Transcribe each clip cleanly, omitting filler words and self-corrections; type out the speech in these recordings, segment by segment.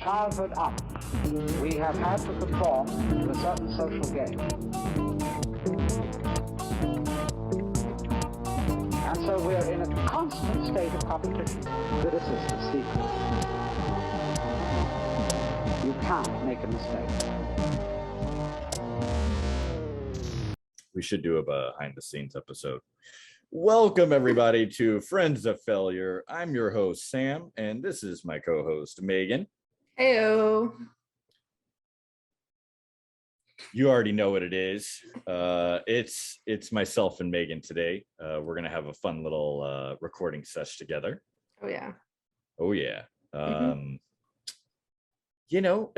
childhood up, we have had to conform to a certain social game. And so we're in a constant state of competition. This is the secret. You can't make a mistake. We should do a behind the scenes episode. Welcome everybody to Friends of Failure. I'm your host, Sam, and this is my co-host, Megan. Heyo. You already know what it is. It's myself and Megan today. We're gonna have a fun little recording session together. Oh yeah. Oh yeah. You know,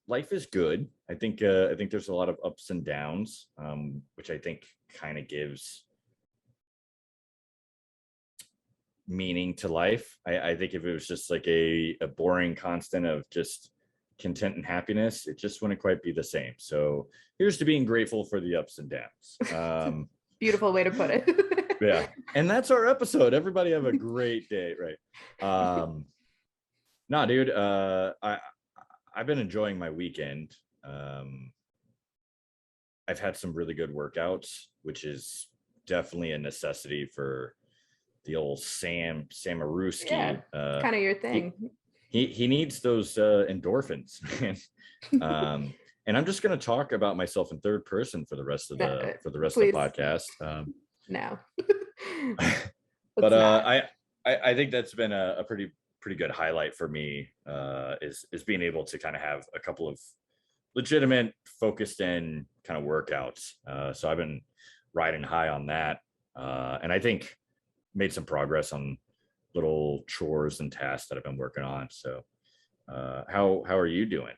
life is good. I think there's a lot of ups and downs, which I think kind of gives meaning to life. I think if it was just like a boring constant of just content and happiness, it just wouldn't quite be the same. So here's to being grateful for the ups and downs. Beautiful way to put it. Yeah, and that's our episode. Everybody have a great day, right? No, dude, I've been enjoying my weekend. I've had some really good workouts, which is definitely a necessity for the old Samaruski. Yeah, kind of your thing. He needs those endorphins, man. And I'm just going to talk about myself in third person for the rest of the podcast. No. But I think that's been a pretty good highlight for me, is being able to kind of have a couple of legitimate focused in kind of workouts. So I've been riding high on that, and I think made some progress on little chores and tasks that I've been working on. So how are you doing?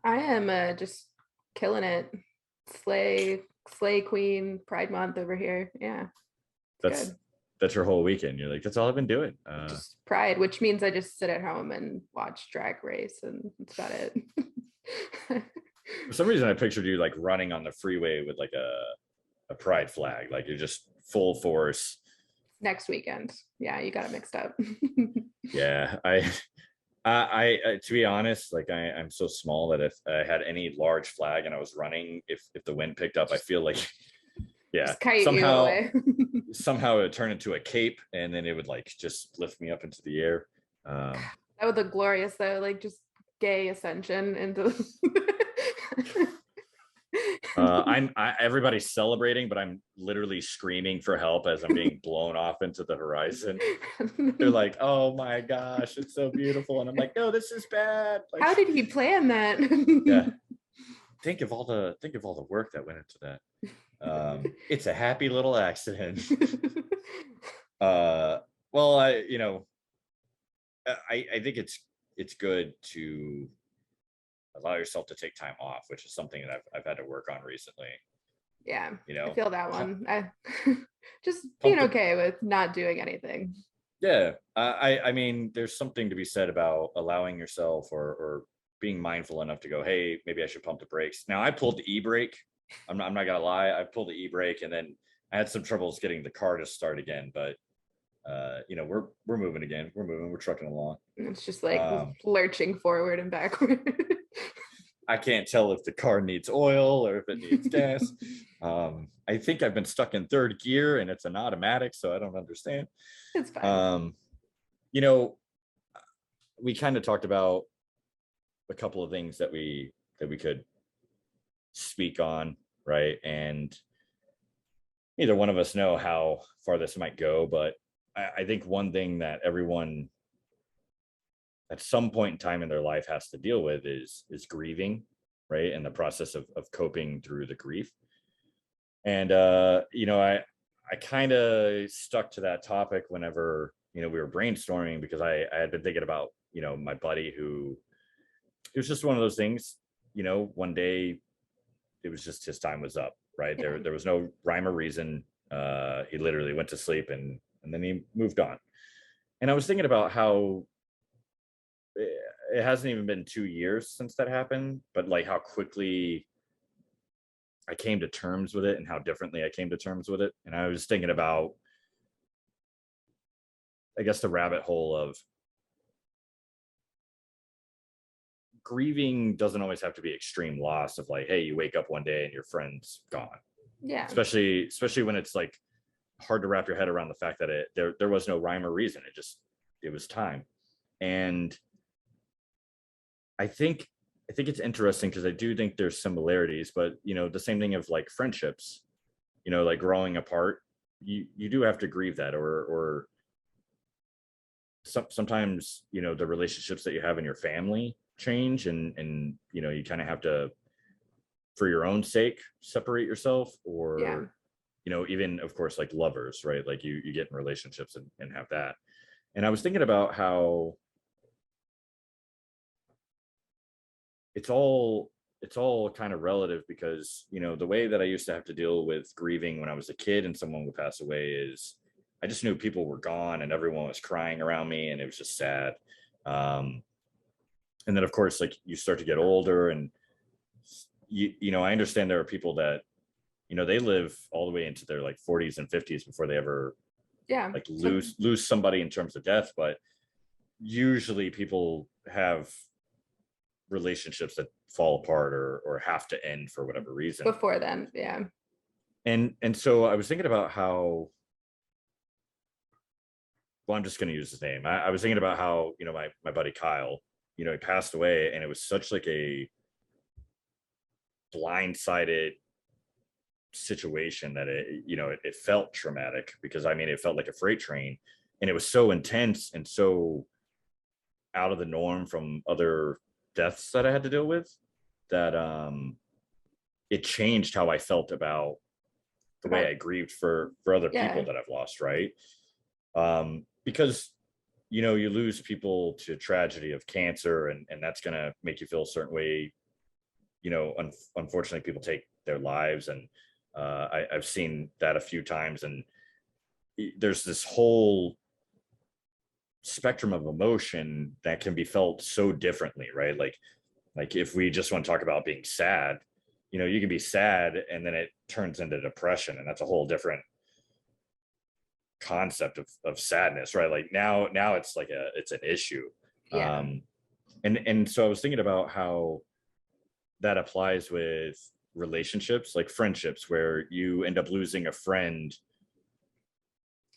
I am just killing it. Slay queen, Pride Month over here. Yeah, that's your whole weekend. You're like, that's all I've been doing. Just Pride, which means I just sit at home and watch Drag Race, and that's about it. For some reason, I pictured you like running on the freeway with like a Pride flag, like you're just full force. Next weekend. Yeah, you got it mixed up. Yeah, I to be honest, like I'm so small that if I had any large flag and I was running, if the wind picked up, I feel like, yeah, somehow it would turn into a cape, and then it would like just lift me up into the air. That would look glorious though, like just gay ascension into everybody's celebrating, but I'm literally screaming for help as I'm being blown off into the horizon. They're like, oh my gosh, it's so beautiful, and I'm like, no, this is bad. Like, how did he plan that? Yeah, think of all the work that went into that. It's a happy little accident. Well, I think it's good to allow yourself to take time off, which is something that I've had to work on recently. Yeah, you know, I feel that one. I just being okay with not doing anything. Yeah, I mean, there's something to be said about allowing yourself or being mindful enough to go, hey, maybe I should pump the brakes. Now, I pulled the e-brake. I'm not gonna lie, I pulled the e-brake, and then I had some troubles getting the car to start again, but we're moving again. We're trucking along. It's just like lurching forward and backward. I can't tell if the car needs oil or if it needs gas. I think I've been stuck in third gear and it's an automatic, so I don't understand. It's fine. We kind of talked about a couple of things that we could speak on, right? And neither one of us know how far this might go, but I think one thing that everyone at some point in time in their life has to deal with is grieving, right? And the process of coping through the grief. And I kind of stuck to that topic whenever we were brainstorming, because I had been thinking about my buddy who, it was just one of those things, one day it was just his time was up, right? Yeah. There was no rhyme or reason. He literally went to sleep and then he moved on. And I was thinking about how it hasn't even been 2 years since that happened, but like how quickly I came to terms with it and how differently I came to terms with it. And I was thinking about, I guess, the rabbit hole of grieving doesn't always have to be extreme loss of like, hey, you wake up one day and your friend's gone. Yeah. Especially when it's like hard to wrap your head around the fact that there was no rhyme or reason. It was time. And I think it's interesting because I do think there's similarities, but the same thing of like friendships, like growing apart, you do have to grieve that, or sometimes the relationships that you have in your family change, and you kind of have to, for your own sake, separate yourself, or even of course like lovers, right? Like you get in relationships and have that. And I was thinking about how it's all kind of relative, because the way that I used to have to deal with grieving when I was a kid and someone would pass away is I just knew people were gone and everyone was crying around me and it was just sad. And then of course, like you start to get older, and I understand there are people that they live all the way into their like 40s and 50s before they ever like lose somebody in terms of death. But usually people have relationships that fall apart or have to end for whatever reason before then. Yeah. And so I was thinking about how, well, I'm just going to use his name. I was thinking about how, my buddy Kyle, he passed away, and it was such like a blindsided situation that it felt traumatic, because I mean, it felt like a freight train, and it was so intense and so out of the norm from other deaths that I had to deal with, that it changed how I felt about the way I grieved for other people that I've lost, right? Because you lose people to tragedy of cancer, and that's gonna make you feel a certain way. Unfortunately, people take their lives, and I've seen that a few times, and there's this whole spectrum of emotion that can be felt so differently, right? Like if we just want to talk about being sad, you can be sad and then it turns into depression, and that's a whole different concept of sadness, right? Like now it's like it's an issue. And so I was thinking about how that applies with relationships, like friendships, where you end up losing a friend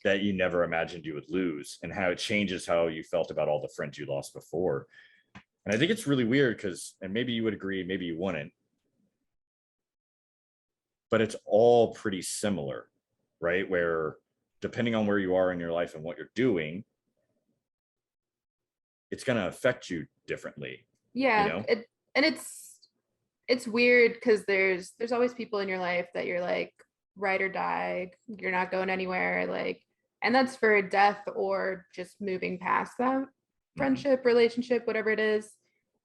that you never imagined you would lose, and how it changes how you felt about all the friends you lost before. And I think it's really weird because, and maybe you would agree, maybe you wouldn't, but it's all pretty similar, right? Where depending on where you are in your life and what you're doing, it's going to affect you differently. Yeah. And it's weird because there's always people in your life that you're like ride or die, you're not going anywhere, like, and that's for death or just moving past that friendship, relationship, whatever it is.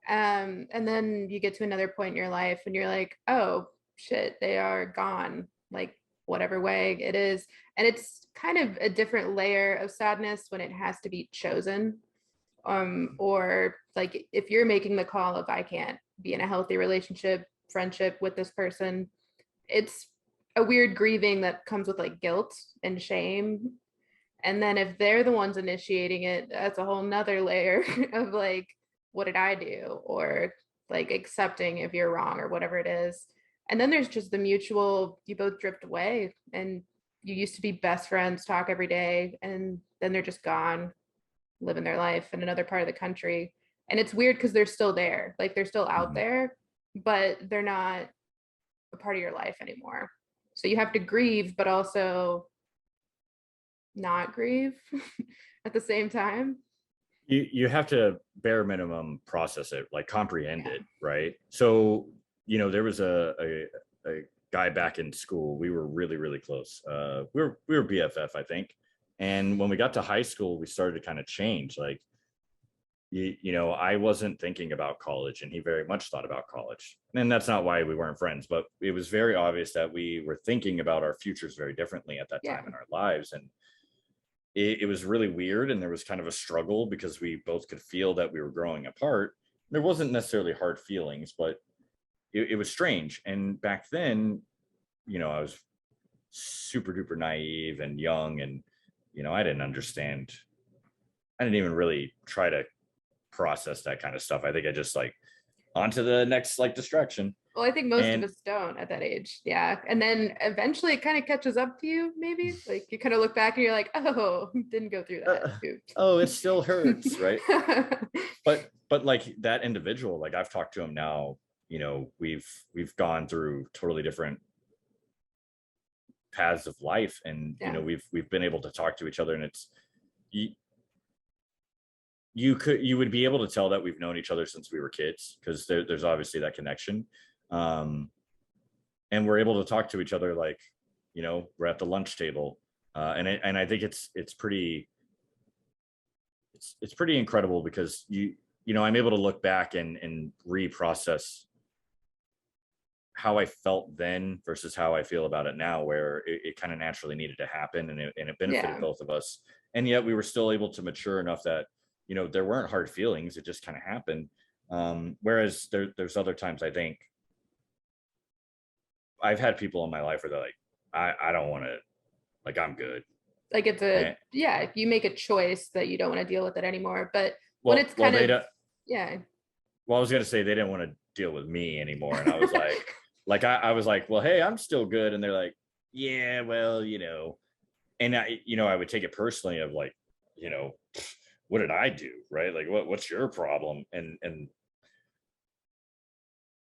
And then you get to another point in your life and you're like, oh shit, they are gone, like whatever way it is. And it's kind of a different layer of sadness when it has to be chosen. Or like if you're making the call of I can't be in a healthy relationship, friendship with this person, it's a weird grieving that comes with like guilt and shame. And then if they're the ones initiating it, that's a whole nother layer of like, what did I do? Or like accepting if you're wrong or whatever it is. And then there's just the mutual, you both drift away and you used to be best friends, talk every day, and then they're just gone, living their life in another part of the country. And it's weird because they're still there, like they're still out there, but they're not a part of your life anymore. So you have to grieve, but also not grieve at the same time. You have to bare minimum process it, like comprehend it, right? So there was a guy back in school. We were really, really close. We were BFF, I think. And when we got to high school, we started to kind of change. Like, I wasn't thinking about college, and he very much thought about college. And that's not why we weren't friends, but it was very obvious that we were thinking about our futures very differently at that time in our lives. And it was really weird. And there was kind of a struggle because we both could feel that we were growing apart. There wasn't necessarily hard feelings, but it was strange. And back then, I was super duper naive and young, and I didn't understand. I didn't even really try to process that kind of stuff. I think I just like on to the next like distraction. Well, I think most of And us don't at that age. Yeah. And then eventually it kind of catches up to you, maybe. Like you kind of look back and you're like, oh, didn't go through that. Oops. oh, it still hurts, right? But like that individual, like I've talked to him now, you know, we've gone through totally different paths of life, and Yeah. you know, we've been able to talk to each other, and it's you would be able to tell that we've known each other since we were kids, because there's obviously that connection. And we're able to talk to each other like, you know, we're at the lunch table, and I think it's pretty incredible, because you know, I'm able to look back and reprocess how I felt then versus how I feel about it now, where it kind of naturally needed to happen, and it benefited both of us, and yet we were still able to mature enough that, you know, there weren't hard feelings, it just kind of happened. Whereas there's other times, I think I've had people in my life where they're like, I don't want to, like, I'm good. Like it's a, yeah, you make a choice that you don't want to deal with it anymore. But Well, when it's kind well, of, yeah. Well, I was going to say they didn't want to deal with me anymore. And I was like, I was like, well, hey, I'm still good. And they're like, yeah, well, you know, and you know, I would take it personally of like, you know, what did I do? Right. Like, what's your problem? And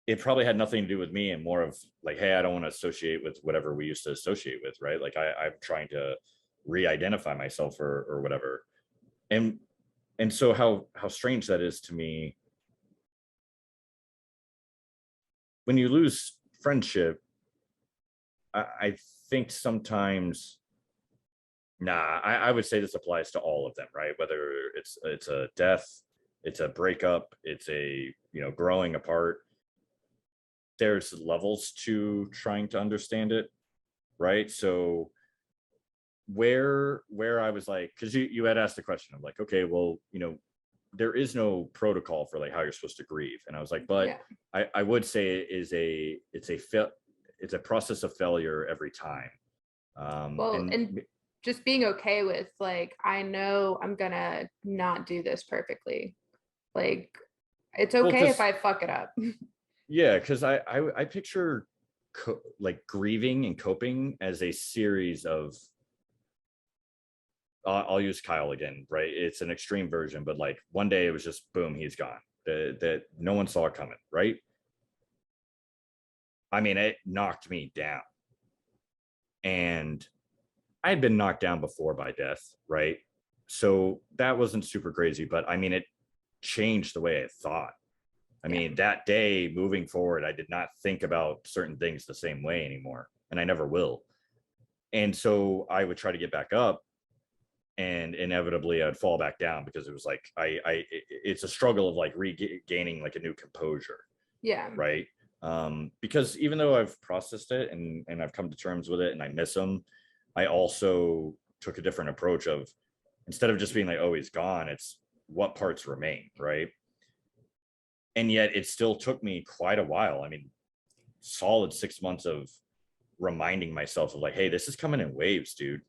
it probably had nothing to do with me, and more of like, hey, I don't want to associate with whatever we used to associate with. Right. Like I'm trying to re-identify myself or whatever. And so how strange that is to me. When you lose friendship, I think sometimes, I would say this applies to all of them, right? Whether it's a death, it's a breakup, it's a, you know, growing apart. There's levels to trying to understand it, right? So where I was like, because you had asked the question of like, okay, well, you know, there is no protocol for like how you're supposed to grieve, and I was like, but yeah. I would say it's a process of failure every time. Well, and just being okay with like, I know I'm gonna not do this perfectly. Like it's okay if I fuck it up. Yeah, because I picture like grieving and coping as a series of, I'll use Kyle again, right? It's an extreme version, but like one day it was just boom, he's gone. That no one saw it coming, right? I mean, it knocked me down. And I had been knocked down before by death, right? So that wasn't super crazy, but I mean, it changed the way I thought. I mean, that day moving forward, I did not think about certain things the same way anymore, and I never will. And so I would try to get back up, and inevitably I'd fall back down, because it was like it's a struggle of like regaining like a new composure. Yeah. Right. Because even though I've processed it and I've come to terms with it and I miss him, I also took a different approach of, instead of just being like, oh, he's gone, it's what parts remain, right? And yet it still took me quite a while. I mean, solid 6 months of reminding myself of like, hey, this is coming in waves, dude.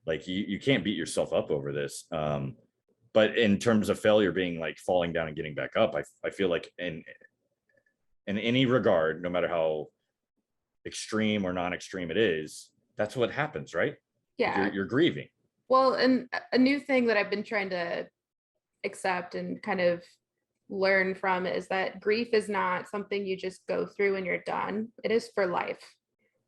Like you can't beat yourself up over this. But in terms of failure being like falling down and getting back up, I feel like in any regard, no matter how extreme or non-extreme it is, that's what happens, right? Yeah. Like you're grieving. Well, and a new thing that I've been trying to accept and kind of learn from is that grief is not something you just go through and you're done. It is for life.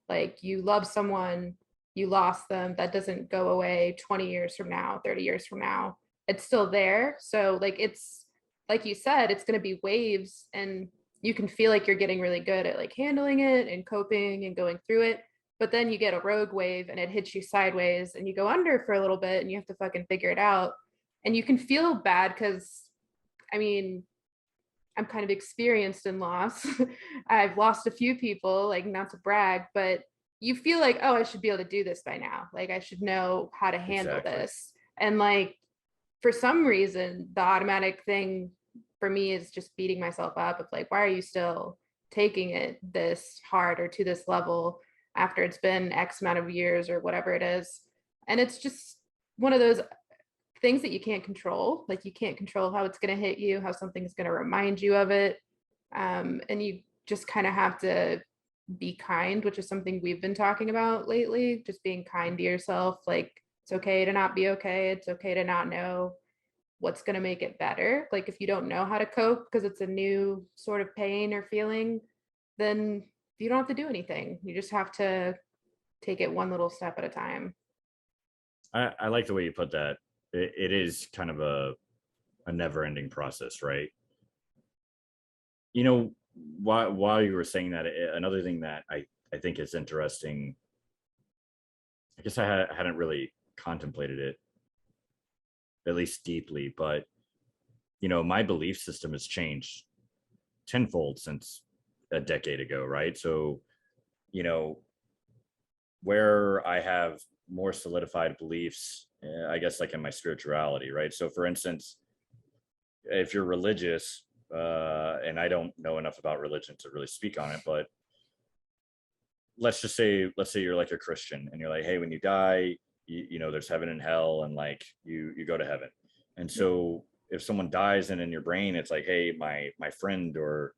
Like you love someone, you lost them, that doesn't go away 20 years from now, 30 years from now. It's still there. So like, it's like you said, it's going to be waves, and you can feel like you're getting really good at like handling it and coping and going through it. But then you get a rogue wave and it hits you sideways and you go under for a little bit and you have to fucking figure it out. And you can feel bad because, I mean, I'm kind of experienced in loss. I've lost a few people, like not to brag, but you feel like, oh, I should be able to do this by now. Like I should know how to handle this. And like, for some reason, the automatic thing for me is just beating myself up of like, why are you still taking it this hard or to this level after it's been X amount of years or whatever it is? And it's just one of those things that you can't control. Like you can't control how it's going to hit you, how something's going to remind you of it. And you just kind of have to be kind, which is something we've been talking about lately, just being kind to yourself. Like, it's okay to not be okay. It's okay to not know what's going to make it better. Like, if you don't know how to cope because it's a new sort of pain or feeling, then you don't have to do anything. You just have to take it one little step at a time. I like the way you put that. It is kind of a never-ending process, right? You know, while you were saying that, another thing that I think is interesting, I guess I hadn't really contemplated it, at least deeply, but my belief system has changed tenfold since a decade ago, right? So, you know, where I have more solidified beliefs, I guess, like in my spirituality, right? So, for instance, if you're religious, and I don't know enough about religion to really speak on it, but let's say you're like a Christian and you're like, hey, when you die, there's heaven and hell, and like you go to heaven. And so if someone dies and in your brain it's like, hey, my friend or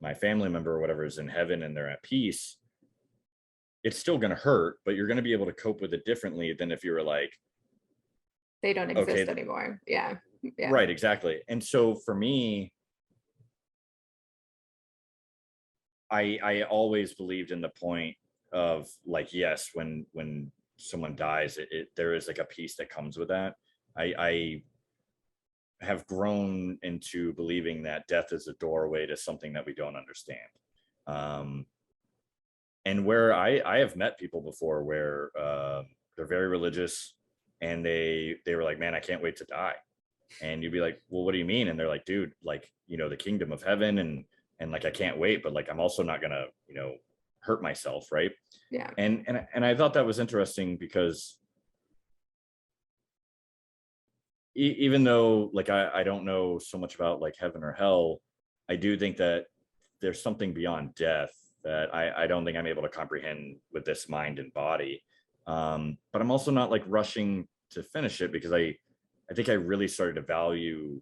my family member or whatever is in heaven and they're at peace, it's still going to hurt, but you're going to be able to cope with it differently than if you were like, They don't exist okay, anymore. Yeah. Right, exactly. And so for me, I always believed in the point of like, yes, when someone dies, there is like a peace that comes with that. I have grown into believing that death is a doorway to something that we don't understand. And where I have met people before where they're very religious and they were like, man, I can't wait to die. And you'd be like, well, what do you mean? And they're like, dude, like, the kingdom of heaven, and like I can't wait, but like I'm also not gonna, hurt myself, right? Yeah. And I thought that was interesting because even though like I don't know so much about like heaven or hell, I do think that there's something beyond death that I don't think I'm able to comprehend with this mind and body. But I'm also not like rushing to finish it because I think I really started to value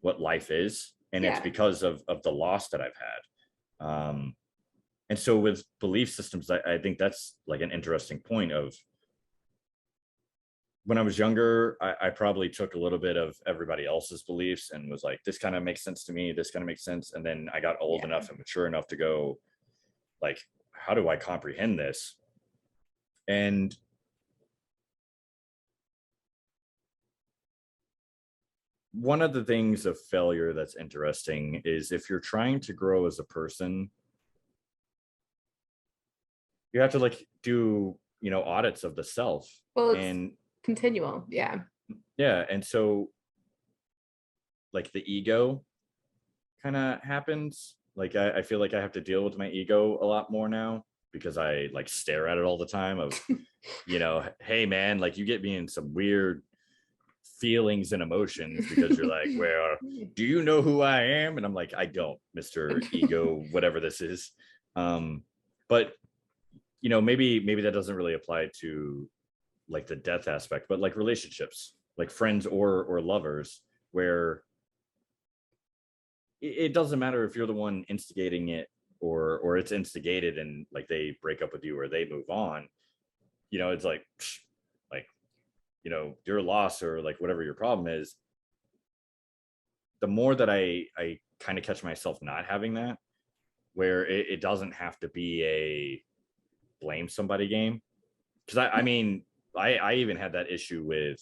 what life is, and it's Yeah. because of the loss that I've had. And so with belief systems, I think that's like an interesting point of when I was younger, I probably took a little bit of everybody else's beliefs and was like, this kind of makes sense to me. This kind of makes sense. And then I got old enough and mature enough to go like, how do I comprehend this? And one of the things of failure that's interesting is if you're trying to grow as a person, you have to like do, audits of the self. Well, it's and continual. Yeah. yeah. And so like the ego kind of happens. Like I feel like I have to deal with my ego a lot more now because I like stare at it all the time of, hey man, like you get me in some weird feelings and emotions because you're like, well, do you know who I am? And I'm like, I don't, Mr. Ego, whatever this is. But maybe that doesn't really apply to like the death aspect, but like relationships, like friends or lovers, where it doesn't matter if you're the one instigating it or it's instigated and like they break up with you or they move on. It's like your loss or like whatever your problem is. The more that I kind of catch myself not having that, where it doesn't have to be a blame somebody game. Because I mean, I even had that issue with,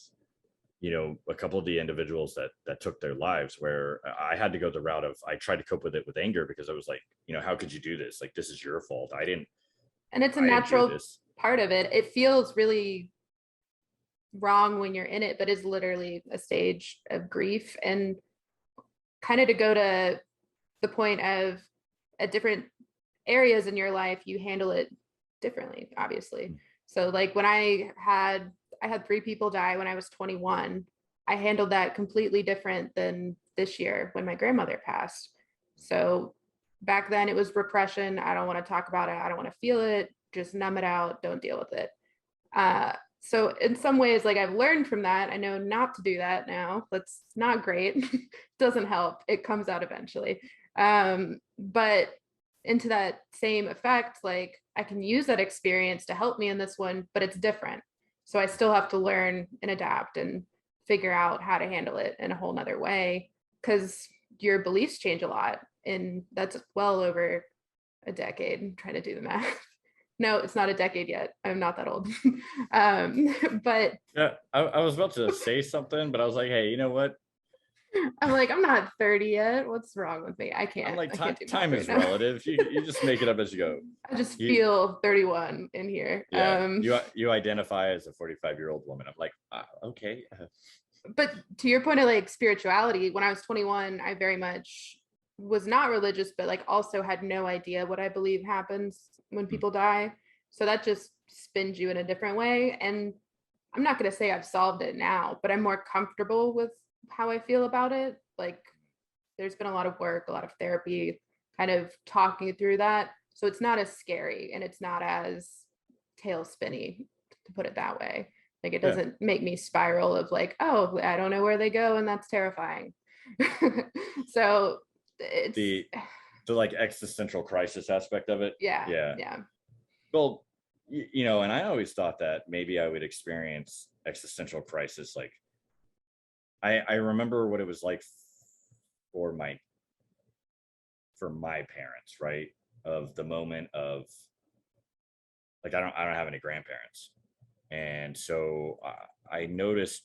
a couple of the individuals that took their lives, where I had to go the route of, I tried to cope with it with anger because I was like, how could you do this? Like, this is your fault. And it's a I didn't do natural this. part of it. It feels really wrong when you're in it, but is literally a stage of grief. And kind of to go to the point of at different areas in your life, you handle it differently, obviously. So like when I had 3 people die when I was 21, I handled that completely different than this year when my grandmother passed. So back then it was repression. I don't want to talk about it. I don't want to feel it. Just numb it out. Don't deal with it. So in some ways, like I've learned from that. I know not to do that now. That's not great. Doesn't help. It comes out eventually. But into that same effect, like I can use that experience to help me in this one, but it's different. So I still have to learn and adapt and figure out how to handle it in a whole nother way, because your beliefs change a lot. And that's well over a decade. I'm trying to do the math. No, it's not a decade yet. I'm not that old. But Yeah, I was about to say something, but I was like, hey, you know what? I'm like, I'm not 30 yet. What's wrong with me? I I'm can't. like, I can't do time math is right now. relative. You just make it up as you go. I just You, feel 31 in here. yeah, you identify as a 45-year-old woman. I'm like, okay. But to your point of like spirituality, when I was 21, I very much was not religious, but like also had no idea what I believe happens when people die. So that just spins you in a different way. And I'm not going to say I've solved it now, but I'm more comfortable with how I feel about it. Like there's been a lot of work, a lot of therapy, kind of talking through that. So it's not as scary and it's not as tail spinny, to put it that way. Like it Yeah. doesn't make me spiral of like, oh, I don't know where they go, and that's terrifying. So it's The like existential crisis aspect of it. yeah. Well, you know, and I always thought that maybe I would experience existential crisis. Like I remember what it was like for my parents, right? Of the moment of like I don't have any grandparents. And so I noticed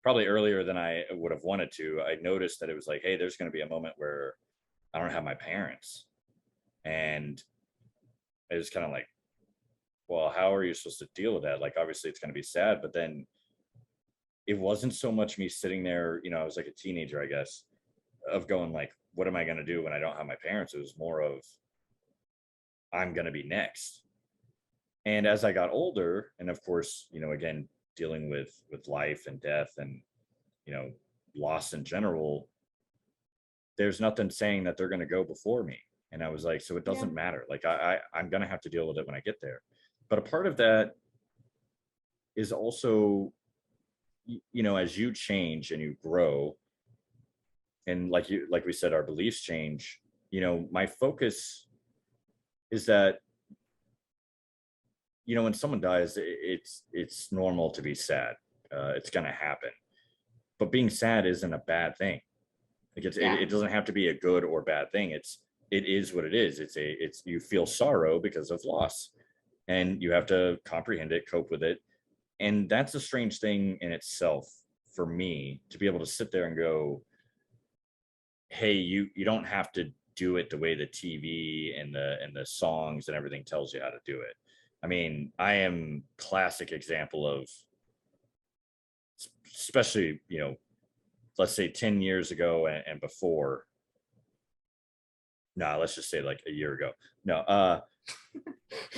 probably earlier than I would have wanted to, I noticed that it was like, hey, there's going to be a moment where I don't have my parents. And it was kind of like, well, how are you supposed to deal with that? Like, obviously it's going to be sad, but then it wasn't so much me sitting there, you know, I was like a teenager, I guess, of going like, what am I going to do when I don't have my parents? It was more of, I'm going to be next. And as I got older, and of course, you know, again, dealing with life and death and, you know, loss in general, there's nothing saying that they're going to go before me. And I was like, so it doesn't matter. Like I'm going to have to deal with it when I get there. But a part of that is also, you know, as you change and you grow, and like we said, our beliefs change, you know, my focus is that, you know, when someone dies, it's normal to be sad. It's going to happen. But being sad isn't a bad thing. Like it doesn't have to be a good or bad thing. It is what it is. It's you feel sorrow because of loss, and you have to comprehend it, cope with it. And that's a strange thing in itself for me, to be able to sit there and go, hey, you don't have to do it the way the TV and the songs and everything tells you how to do it. I mean, I am classic example of, especially, you know, let's say 10 years ago and before. No, let's just say like a year ago. No,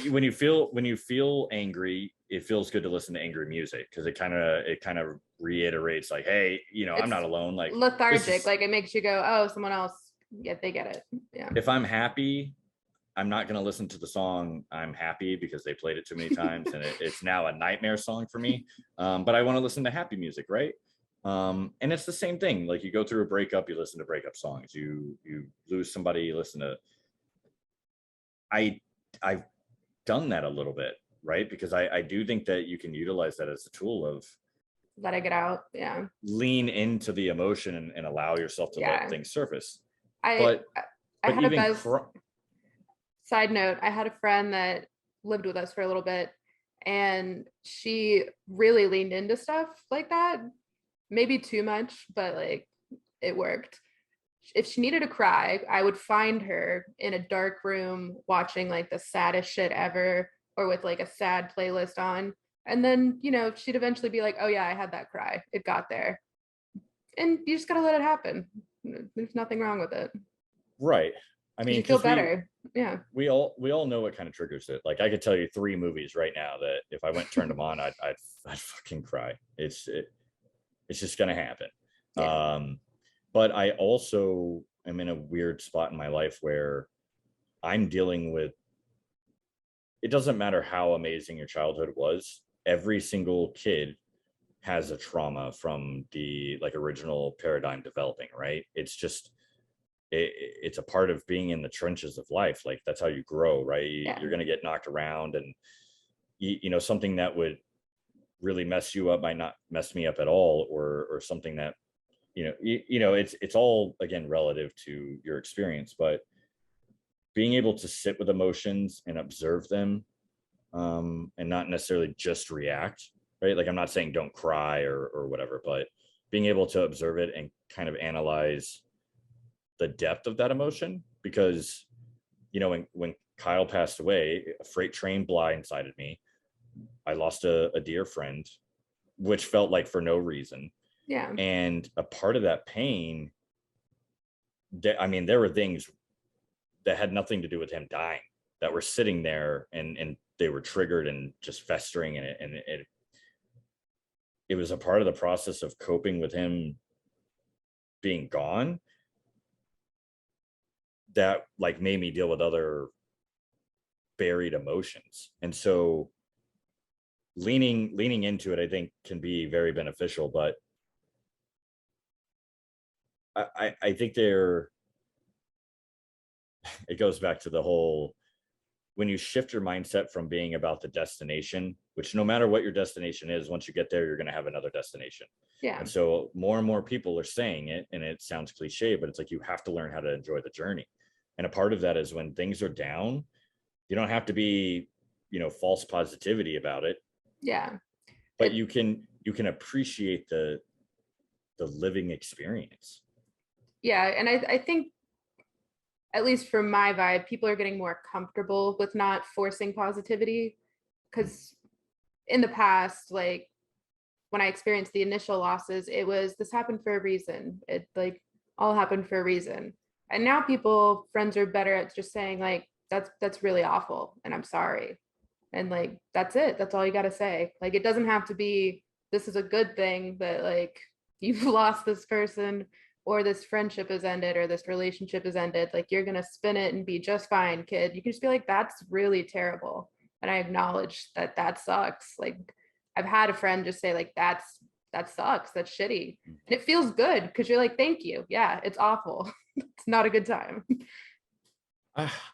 when you feel angry, it feels good to listen to angry music because it kind of reiterates like, hey, you know, I'm not alone. Like lethargic, like it makes you go, oh, someone else, yeah, they get it. Yeah. If I'm happy, I'm not going to listen to the song I'm happy because they played it too many times and it's now a nightmare song for me. But I want to listen to happy music, right? And it's the same thing. Like you go through a breakup, you listen to breakup songs. You lose somebody, you listen to. I've done that a little bit, right? Because I do think that you can utilize that as a tool of let it get out. Yeah. Lean into the emotion and allow yourself to let things surface. I had even a best side note. I had a friend that lived with us for a little bit, and she really leaned into stuff like that. Maybe too much, but like it worked. If she needed to cry, I would find her in a dark room watching like the saddest shit ever, or with like a sad playlist on. And then, you know, she'd eventually be like, oh yeah, I had that cry. It got there. And you just gotta let it happen. There's nothing wrong with it. Right. I mean, you feel better. Yeah. We all know what kind of triggers it. Like I could tell you 3 movies right now that if I went and turned them on, I'd fucking cry. It's just gonna happen. Yeah. But I also am in a weird spot in my life where I'm dealing with, it doesn't matter how amazing your childhood was, every single kid has a trauma from the like original paradigm developing, right? It's just it's a part of being in the trenches of life. Like that's how you grow, right? Yeah. You're going to get knocked around, and you know, something that would really mess you up might not mess me up at all, or something that, you know, it's all again relative to your experience, but being able to sit with emotions and observe them, and not necessarily just react, right? Like I'm not saying don't cry or whatever, but being able to observe it and kind of analyze the depth of that emotion. Because, you know, when Kyle passed away, a freight train blindsided me. I lost a dear friend, which felt like for no reason. Yeah. And a part of that pain, I mean, there were things that had nothing to do with him dying that were sitting there, and they were triggered and just festering in it. And it was a part of the process of coping with him being gone that like made me deal with other buried emotions. And so leaning into it, I think, can be very beneficial. But I think it goes back to the whole, when you shift your mindset from being about the destination, which no matter what your destination is, once you get there, you're going to have another destination. Yeah. And so more and more people are saying it, and it sounds cliche, but it's like, you have to learn how to enjoy the journey. And a part of that is when things are down, you don't have to be, you know, false positivity about it. Yeah. But you can appreciate the living experience. Yeah. And I think, at least from my vibe, people are getting more comfortable with not forcing positivity. Because in the past, like when I experienced the initial losses, it was, this happened for a reason. It like all happened for a reason. And now friends are better at just saying like, that's really awful and I'm sorry. And like, that's it. That's all you got to say. Like, it doesn't have to be, this is a good thing that like you've lost this person, or this friendship has ended, or this relationship has ended. Like, you're going to spin it and be just fine, kid. You can just be like, that's really terrible. And I acknowledge that sucks. Like, I've had a friend just say like, that sucks. That's shitty. And it feels good because you're like, thank you. Yeah, it's awful. It's not a good time.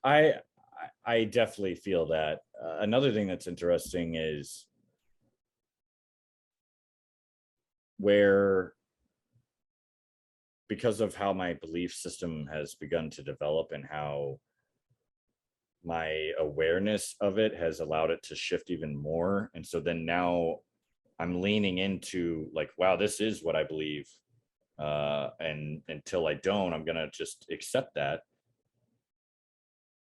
I definitely feel that. Another thing that's interesting is where, because of how my belief system has begun to develop and how my awareness of it has allowed it to shift even more. And so then now I'm leaning into like, wow, this is what I believe. And until I don't, I'm going to just accept that.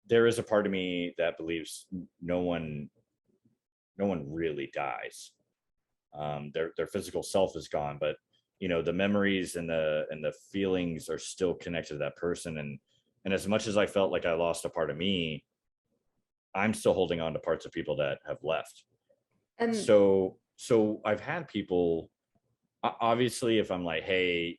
There is a part of me that believes no one really dies. Their physical self is gone, but you know, the memories and the feelings are still connected to that person. And as much as I felt like I lost a part of me, I'm still holding on to parts of people that have left. And so I've had people, obviously, if I'm like, hey,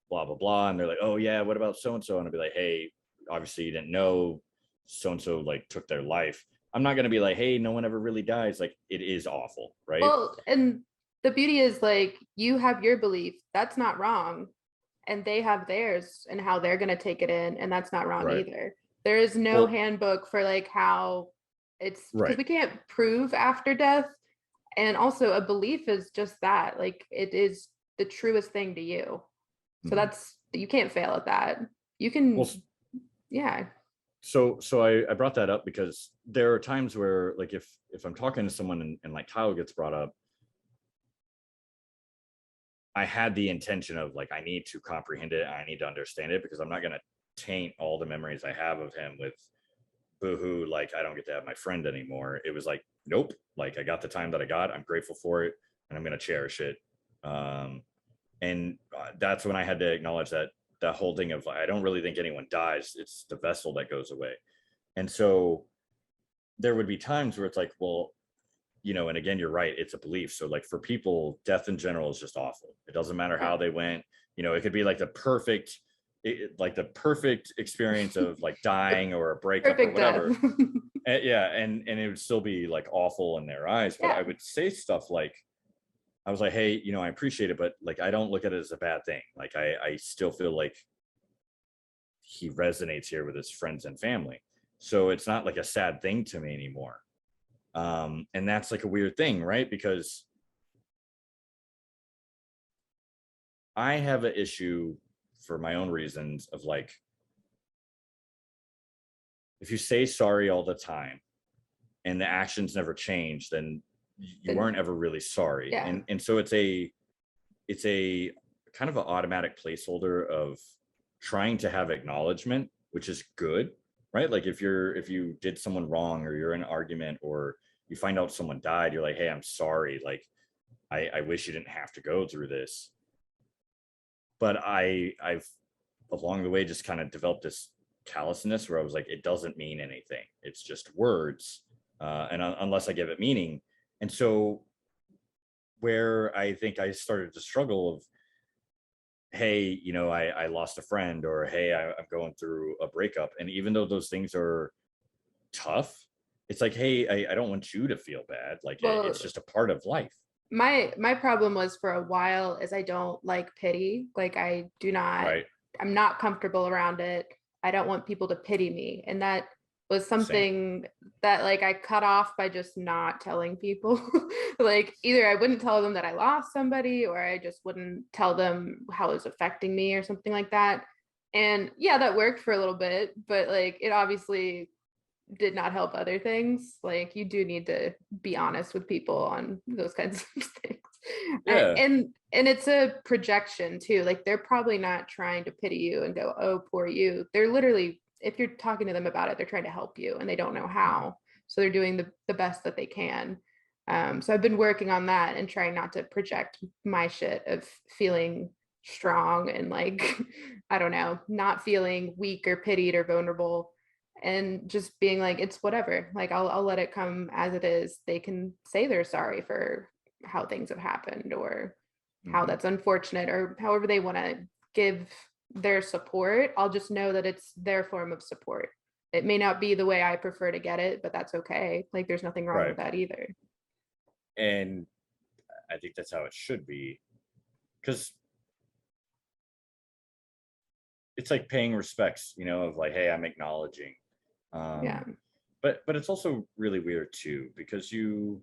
blah, blah, blah, and they're like, oh yeah, what about so-and-so? And I'll be like, hey, obviously you didn't know so-and-so like took their life. I'm not going to be like, hey, no one ever really dies. Like, it is awful, right? Well, and the beauty is like, you have your belief, that's not wrong, and they have theirs and how they're going to take it in, and that's not wrong right. either. There is no handbook for like how it's, because we can't prove after death. And also a belief is just that, like, it is the truest thing to you. So that's, you can't fail at that. You can, yeah. So I brought that up because there are times where like, if I'm talking to someone and like Kyle gets brought up, I had the intention of like, I need to comprehend it. I need to understand it, because I'm not going to taint all the memories I have of him with boohoo, like I don't get to have my friend anymore. It was like, nope, like I got the time that I got. I'm grateful for it, and I'm going to cherish it. And that's when I had to acknowledge that whole thing of, I don't really think anyone dies. It's the vessel that goes away. And so there would be times where it's like, well, you know, and again, you're right, it's a belief. So like for people, death in general is just awful. It doesn't matter how they went. You know, it could be like the perfect experience of like dying or a breakup or whatever. And it would still be like awful in their eyes. But I would say stuff like, I was like, hey, you know, I appreciate it, but like, I don't look at it as a bad thing. Like, I still feel like he resonates here with his friends and family. So it's not like a sad thing to me anymore. And that's like a weird thing, right? Because I have an issue for my own reasons of like, if you say sorry all the time and the actions never change, then you weren't ever really sorry. Yeah. And so it's a kind of an automatic placeholder of trying to have acknowledgement, which is good, right? Like if you did someone wrong, or you're in an argument, or you find out someone died, you're like, hey, I'm sorry. Like, I wish you didn't have to go through this. But I've along the way just kind of developed this callousness where I was like, it doesn't mean anything. It's just words. And unless I give it meaning. And so where I think I started to struggle of, hey, you know, I lost a friend, or hey, I'm going through a breakup. And even though those things are tough, it's like, hey, I don't want you to feel bad. Like, Well, it's just a part of life. my problem was for a while is I don't like pity. Like I do not, Right. I'm not comfortable around it. I don't want people to pity me. And that was something that like I cut off by just not telling people. Like either I wouldn't tell them that I lost somebody, or I just wouldn't tell them how it was affecting me or something like that. And yeah, that worked for a little bit, but like it obviously did not help other things. Like you do need to be honest with people on those kinds of things. Yeah. And it's a projection too. Like they're probably not trying to pity you and go, oh, poor you. They're literally, if you're talking to them about it, they're trying to help you and they don't know how. So they're doing the best that they can. So I've been working on that and trying not to project my shit of feeling strong and like, I don't know, not feeling weak or pitied or vulnerable, and just being like, it's whatever. Like I'll let it come as it is. They can say they're sorry for how things have happened, or how that's unfortunate, or however they want to give their support. I'll just know that it's their form of support. It may not be the way I prefer to get it, but that's okay. Like there's nothing wrong with that either. And I think that's how it should be, because it's like paying respects, you know, of like, hey, I'm acknowledging. Yeah. But it's also really weird too, because you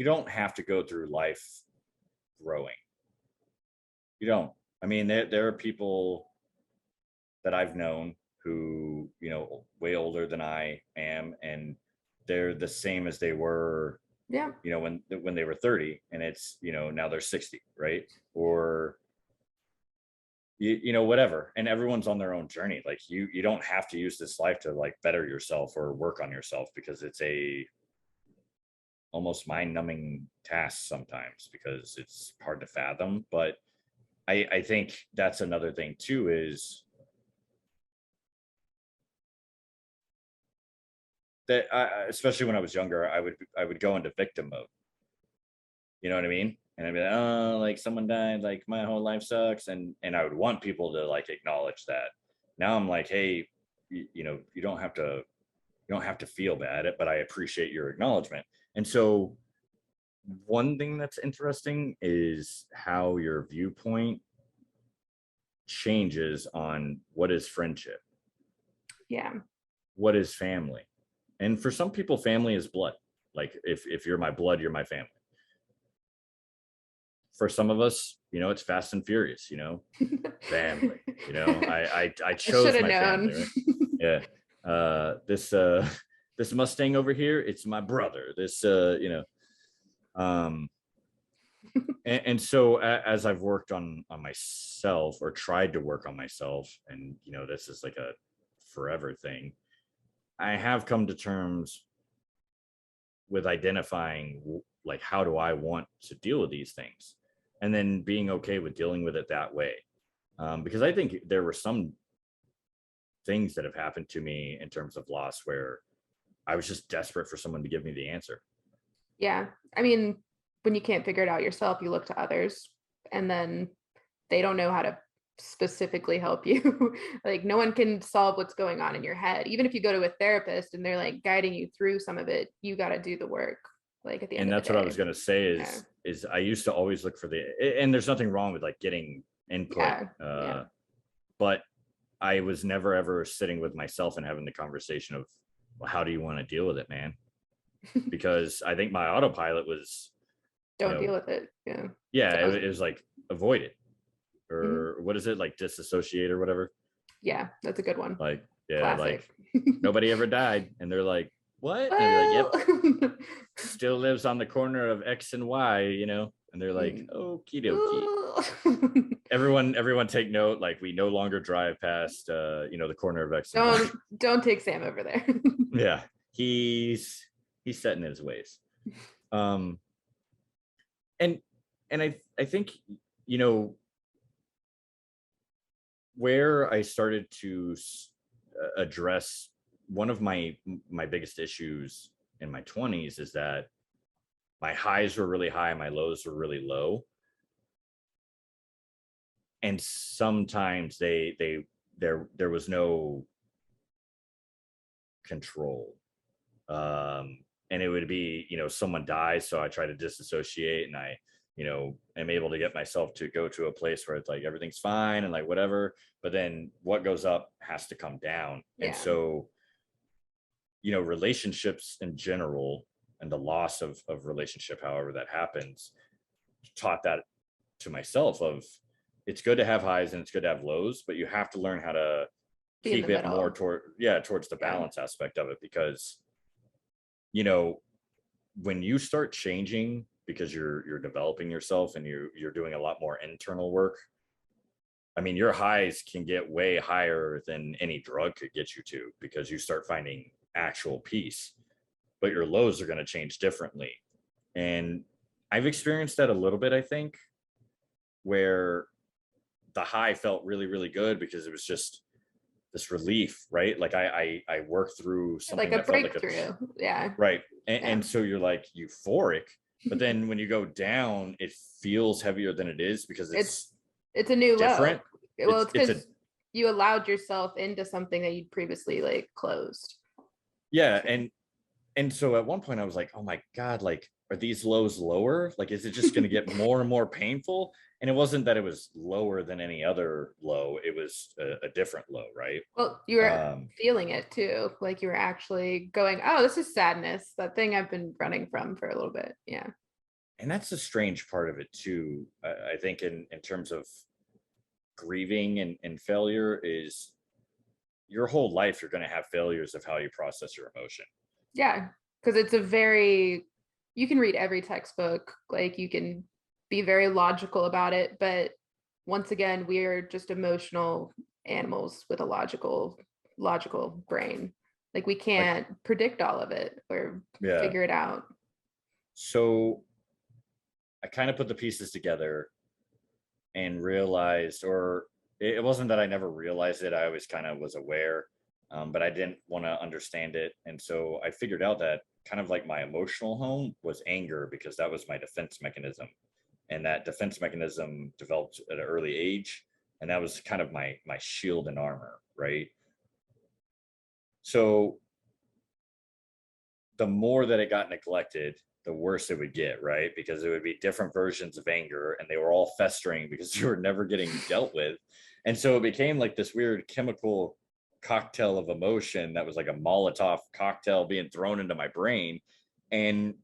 don't have to go through life growing. You don't. I mean, there are people that I've known who, you know, way older than I am, and they're the same as they were, Yeah. you know, when they were 30, and it's, you know, now they're 60, right? Or you know, whatever. And everyone's on their own journey. Like you don't have to use this life to like better yourself or work on yourself, because it's a almost mind-numbing task sometimes, because it's hard to fathom. But I think that's another thing too, is that especially when I was younger, I would go into victim mode. You know what I mean? And I'd be like, oh, like someone died, like my whole life sucks. And I would want people to like acknowledge that. Now I'm like, hey, you know, you don't have to feel bad, but I appreciate your acknowledgement. And so one thing that's interesting is how your viewpoint changes on what is friendship. Yeah. What is family? And for some people, family is blood. Like if you're my blood, you're my family. For some of us, you know, it's Fast and Furious, you know, family, you know, I chose my family, right? Yeah. This Mustang over here, it's my brother. This, you know, and so as I've worked on myself, or tried to work on myself, and, you know, this is like a forever thing, I have come to terms with identifying, like, how do I want to deal with these things? And then being okay with dealing with it that way. Because I think there were some things that have happened to me in terms of loss where I was just desperate for someone to give me the answer. Yeah. I mean, when you can't figure it out yourself, you look to others, and then they don't know how to specifically help you. Like no one can solve what's going on in your head. Even if you go to a therapist and they're like guiding you through some of it, you got to do the work. Like at the end And of the that's day. what I was going to say is I used to always look for and there's nothing wrong with like getting input, but I was never ever sitting with myself and having the conversation of, well, how do you want to deal with it, man? Because I think my autopilot was, Don't deal with it. Yeah. yeah, So it was like avoid it, mhm. or what is it, like disassociate or whatever. Yeah, that's a good one. Like, yeah, Classic. like nobody ever died, and they're like, what? And they're like, Well, yep, still lives on the corner of X and Y, and they're like, okie dokie. Everyone take note, like we no longer drive past the corner of X and Y. don't take Sam over there. Yeah, he's set in his ways. And I think, where I started to address one of my biggest issues in my 20s is that my highs were really high, my lows were really low, and sometimes there was no control. And it would be, someone dies, so I try to disassociate, and I am able to get myself to go to a place where it's like everything's fine and like whatever, but then what goes up has to come down. Yeah. And so relationships in general, and the loss of relationship, however that happens, taught that to myself of, it's good to have highs and it's good to have lows, but you have to learn how to keep it more towards the balance aspect of it, because when you start changing, because you're developing yourself and you're doing a lot more internal work, I mean, your highs can get way higher than any drug could get you to, because you start finding actual peace, but your lows are going to change differently. And I've experienced that a little bit, I think, where the high felt really, really good because it was just this relief, right? Like I worked through something like a that felt breakthrough. like Yeah. right. And so you're like euphoric, but then when you go down, it feels heavier than it is, because it's a new different. Low. Well, it's because you allowed yourself into something that you'd previously like closed. Yeah. And so at one point I was like, oh my God, like, are these lows lower? Like, is it just going to get more and more painful? And it wasn't that it was lower than any other low. It was a different low, right? Well, you were feeling it too. Like you were actually going, oh, this is sadness, that thing I've been running from for a little bit. Yeah. And that's a strange part of it too. I think in terms of grieving and failure, is your whole life you're going to have failures of how you process your emotion. Yeah, because you can read every textbook, like you can be very logical about it, but once again, we are just emotional animals with a logical brain. Like we can't predict all of it or figure it out. So I kind of put the pieces together and realized, or it wasn't that I never realized it, I always kind of was aware, but I didn't want to understand it. And so I figured out that kind of like my emotional home was anger, because that was my defense mechanism. And that defense mechanism developed at an early age. And that was kind of my shield and armor, right? So the more that it got neglected, the worse it would get, right? Because it would be different versions of anger, and they were all festering because you were never getting dealt with. And so it became like this weird chemical cocktail of emotion that was like a Molotov cocktail being thrown into my brain. And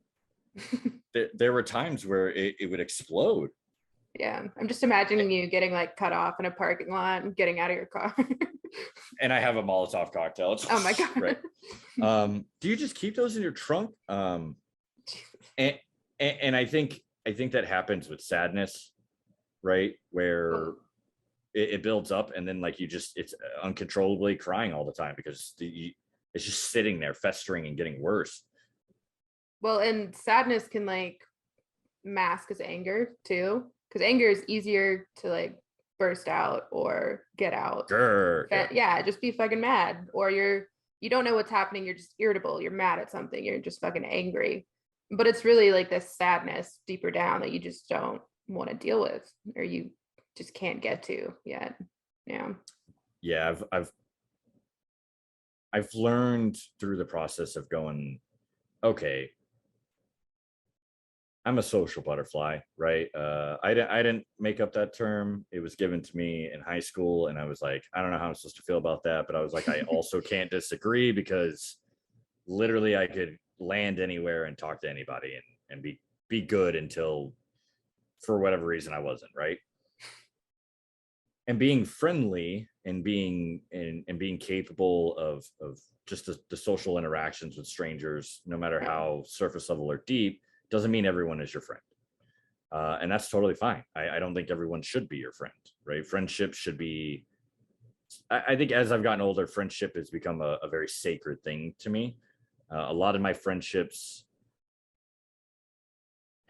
there were times where it would explode. Yeah, I'm just imagining you getting like cut off in a parking lot and getting out of your car. And I have a Molotov cocktail. Oh my God. Right. Do you just keep those in your trunk? And I think that happens with sadness, right? Where it builds up, and then like it's uncontrollably crying all the time because it's just sitting there festering and getting worse. Well, and sadness can like mask as anger too, because anger is easier to like burst out or get out. Yeah, just be fucking mad, or you don't know what's happening, you're just irritable, you're mad at something, you're just fucking angry, but it's really like this sadness deeper down that you just don't want to deal with, or you just can't get to yet. Yeah I've learned through the process of going, okay, I'm a social butterfly, right? I didn't make up that term. It was given to me in high school, and I was like, I don't know how I'm supposed to feel about that, but I was like, I also can't disagree, because literally I could land anywhere and talk to anybody and be good until, for whatever reason, I wasn't, right? And being friendly and being capable of just the social interactions with strangers, no matter how surface level or deep, doesn't mean everyone is your friend. And that's totally fine. I don't think everyone should be your friend, right? Friendship should be, I think as I've gotten older, friendship has become a very sacred thing to me. A lot of my friendships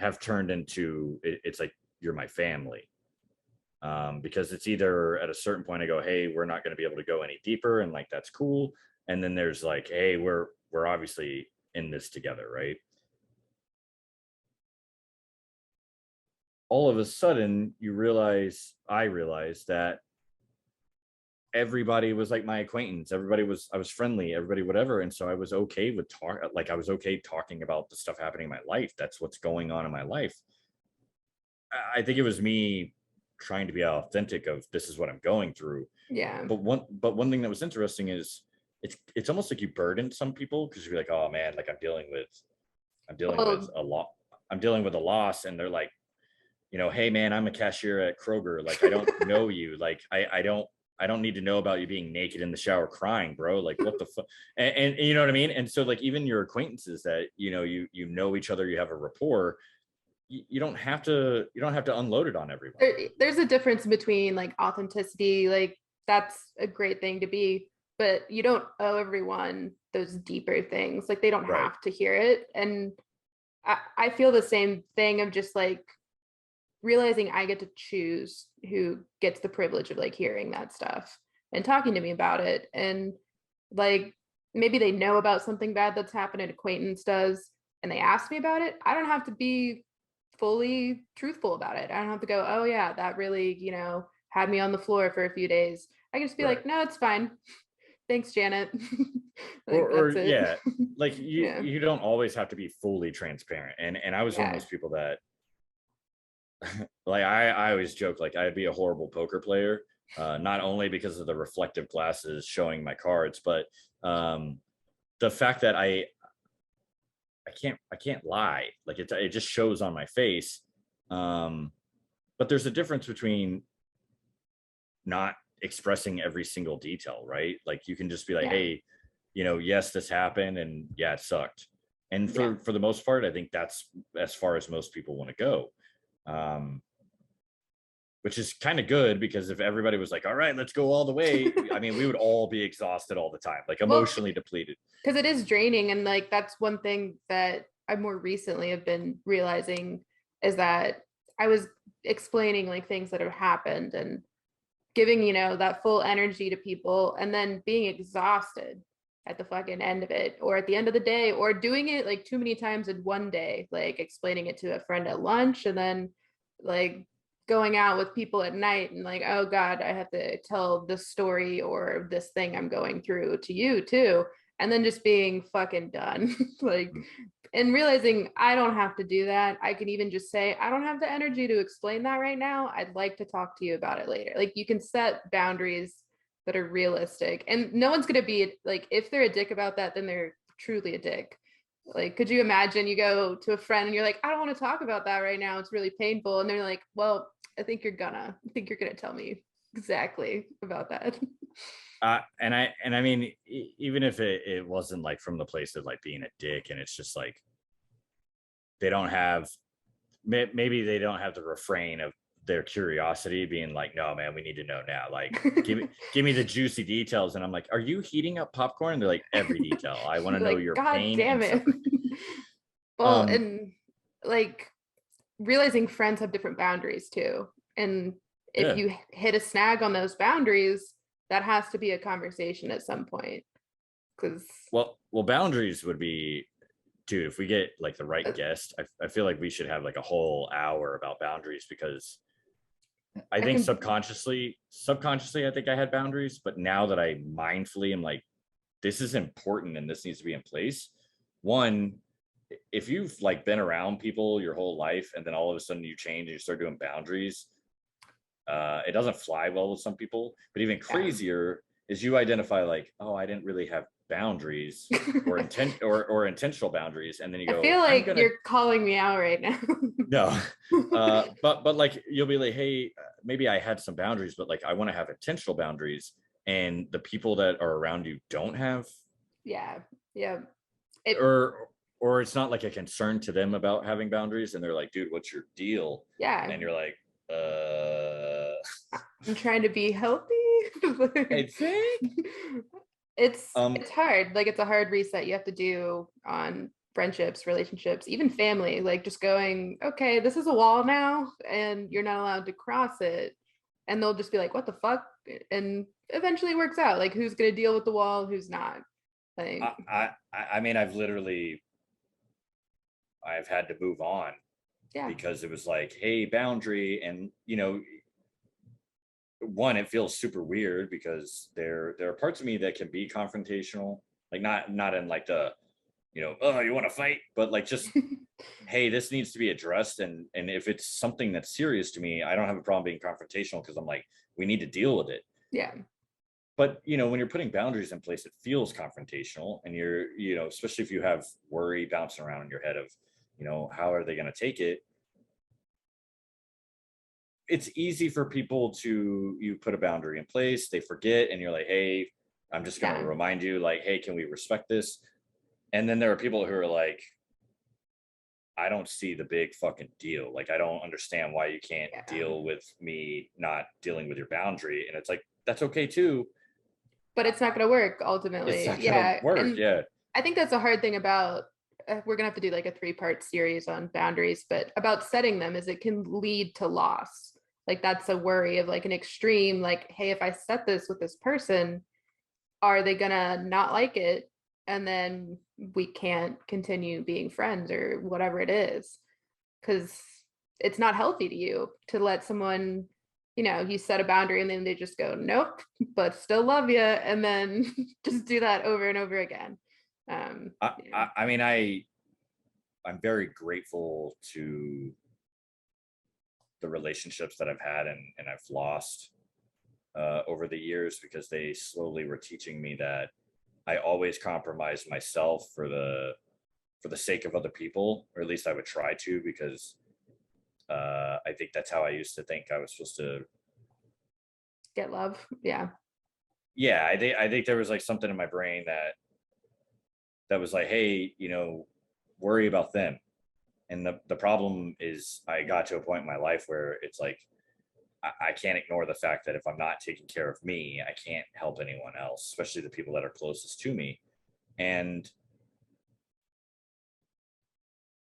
have turned into, it's like, you're my family. Because it's either at a certain point I go, hey, we're not going to be able to go any deeper, and like, that's cool. And then there's like, hey, we're obviously in this together, right? All of a sudden I realized that everybody was like my acquaintance. I was friendly, everybody, whatever. And so I was okay with I was okay talking about the stuff happening in my life. That's what's going on in my life. I think it was me trying to be authentic of, this is what I'm going through. Yeah. But one thing that was interesting is, it's almost like you burden some people, because you're like, oh man, like I'm dealing with a lot. I'm dealing with a loss, and they're like, hey man, I'm a cashier at Kroger. Like, I don't know you. Like, I don't need to know about you being naked in the shower crying, bro. Like, what the fuck? And you know what I mean? And so, like, even your acquaintances that, you know each other, you have a rapport, you don't have to unload it on everyone. There's a difference between like authenticity, like that's a great thing to be, but you don't owe everyone those deeper things. Like, they don't Right. have to hear it. And I feel the same thing of just like realizing I get to choose who gets the privilege of like hearing that stuff and talking to me about it. And like, maybe they know about something bad that's happened, an acquaintance does, and they ask me about it. I don't have to be fully truthful about it. I don't have to go, oh yeah, that really, had me on the floor for a few days. I can just be Right. like, no, it's fine. Thanks, Janet. Like, or that's it. yeah, like Yeah. you don't always have to be fully transparent. And I was one of Yeah. those people that, like, I always joke, like, I'd be a horrible poker player, not only because of the reflective glasses showing my cards, but the fact that I can't lie. Like, it just shows on my face. But there's a difference between not expressing every single detail, right? Like, you can just be like, Yeah. hey, yes, this happened, and yeah, it sucked. And for the most part, I think that's as far as most people want to go. Which is kind of good, because if everybody was like, all right, let's go all the way, I mean, we would all be exhausted all the time, like emotionally depleted. Because it is draining. And like, that's one thing that I more recently have been realizing, is that I was explaining like things that have happened and giving, that full energy to people, and then being exhausted at the fucking end of it, or at the end of the day, or doing it like too many times in one day, like explaining it to a friend at lunch, and then like going out with people at night, and like, oh God, I have to tell this story or this thing I'm going through to you too. And then just being fucking done. Like, and realizing I don't have to do that. I can even just say, I don't have the energy to explain that right now. I'd like to talk to you about it later. Like, you can set boundaries that are realistic, and no one's going to be like, if they're a dick about that, then they're truly a dick. Like, could you imagine you go to a friend and you're like, I don't want to talk about that right now, it's really painful. And they're like, well, I think you're gonna tell me exactly about that. And I mean, even if it wasn't like from the place of like being a dick, and it's just like, they don't have, maybe they don't have the refrain of their curiosity being like, no man, we need to know now, like, give me the juicy details. And I'm like, are you heating up popcorn? And they're like, every detail, I want to know Like, your God pain damn and it. suffering. Well, and like realizing friends have different boundaries too. And if you hit a snag on those boundaries, that has to be a conversation at some point. Because well, boundaries would be, dude, if we get like the right guest, I feel like we should have like a whole hour about boundaries, because I think subconsciously, I think I had boundaries, but now that I mindfully am like, this is important and this needs to be in place. One, if you've like been around people your whole life and then all of a sudden you change and you start doing boundaries, it doesn't fly well with some people. But even crazier is you identify like, oh, I didn't really have boundaries or intentional boundaries, and then you go, I feel like you're calling me out right now. No, but like you'll be like, hey, maybe I had some boundaries, but like I want to have intentional boundaries, and the people that are around you don't have. Yeah. Or it's not like a concern to them about having boundaries, and they're like, dude, what's your deal? Yeah. And you're like, I'm trying to be healthy. I think it's hard. Like it's a hard reset you have to do on friendships, relationships, even family. Like just going, okay, this is a wall now, and you're not allowed to cross it. And they'll just be like, what the fuck? And eventually it works out. Like who's gonna deal with the wall, who's not. Like I mean, I've had to move on because it was like, hey, boundary. And one, it feels super weird because there are parts of me that can be confrontational, like not in like the oh, you want to fight, but like just hey, this needs to be addressed, and if it's something that's serious to me, I don't have a problem being confrontational because I'm like, we need to deal with it. Yeah. But when you're putting boundaries in place, it feels confrontational, and you're especially if you have worry bouncing around in your head of how are they going to take it. It's easy for people you put a boundary in place, they forget, and you're like, hey, I'm just going to remind you, like, hey, can we respect this? And then there are people who are like, I don't see the big fucking deal. Like, I don't understand why you can't deal with me not dealing with your boundary. And it's like, that's okay too. But it's not going to work ultimately. It's not gonna work. And I think that's a hard thing about, we're going to have to do like a 3-part series on boundaries, but about setting them is it can lead to loss. Like that's a worry of like an extreme, like, hey, if I set this with this person, are they going to not like it? And then we can't continue being friends or whatever it is, because it's not healthy to you to let someone, you set a boundary and then they just go, nope, but still love you. And then just do that over and over again. I mean, I'm very grateful to the relationships that I've had and I've lost over the years, because they slowly were teaching me that I always compromise myself for the sake of other people, or at least I would try to, because I think that's how I used to think I was supposed to get love. Yeah. I think there was like something in my brain that was like, hey, worry about them. And the problem is I got to a point in my life where it's like, I can't ignore the fact that if I'm not taking care of me, I can't help anyone else, especially the people that are closest to me. And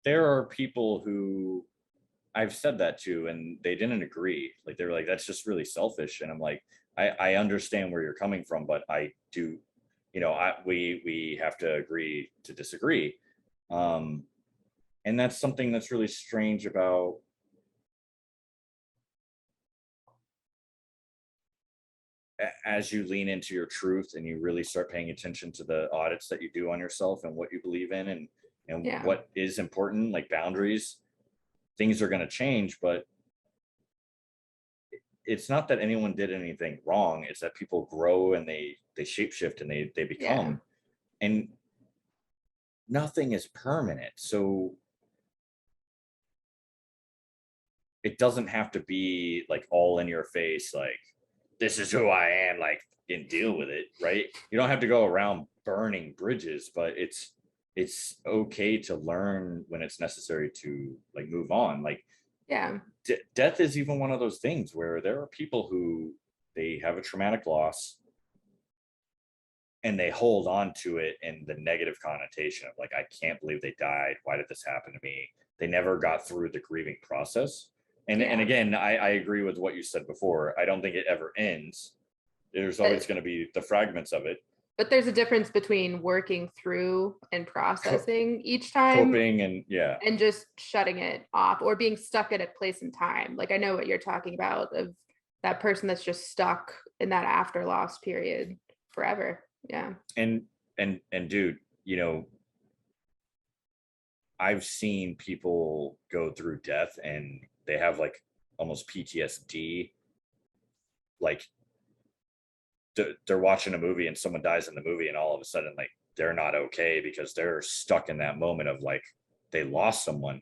there are people who I've said that to, and they didn't agree. Like, they were like, that's just really selfish. And I'm like, I understand where you're coming from, but I do, we have to agree to disagree. And that's something that's really strange about as you lean into your truth and you really start paying attention to the audits that you do on yourself and what you believe in and what is important, like boundaries, things are going to change. But it's not that anyone did anything wrong. It's that people grow and they shapeshift and they become, and nothing is permanent. So it doesn't have to be like all in your face, like, this is who I am, like, and deal with it, right? You don't have to go around burning bridges, but it's okay to learn when it's necessary to like move on. Like, death is even one of those things where there are people who they have a traumatic loss and they hold on to it in the negative connotation of like, I can't believe they died. Why did this happen to me? They never got through the grieving process. And again, I agree with what you said before. I don't think it ever ends. There's always going to be the fragments of it. But there's a difference between working through and processing each time, coping and just shutting it off or being stuck at a place in time. Like, I know what you're talking about, of that person that's just stuck in that after loss period forever. Yeah. And dude, I've seen people go through death and they have like almost PTSD. Like they're watching a movie and someone dies in the movie, and all of a sudden, like, they're not okay because they're stuck in that moment of like they lost someone.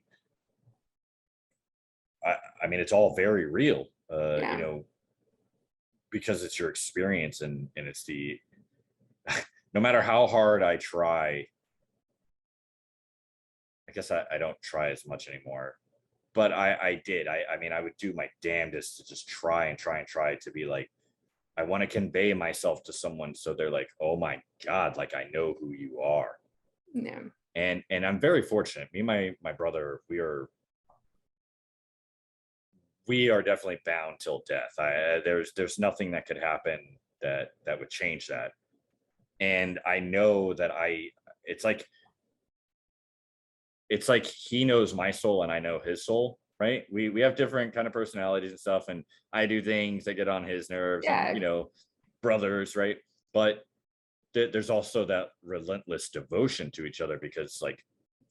I mean, it's all very real, you know, because it's your experience, and it's the no matter how hard I try, I guess I don't try as much anymore, but I did. I mean, I would do my damnedest to just try and try and try to be like, I want to convey myself to someone so they're like, oh my God, like I know who you are. Yeah. And I'm very fortunate. Me and my brother, we are definitely bound till death. There's nothing that could happen that would change that. And I know that it's like he knows my soul and I know his soul, right? We have different kind of personalities and stuff, and I do things that get on his nerves, Yeah. and you know, brothers, right? But there's also that relentless devotion to each other, because like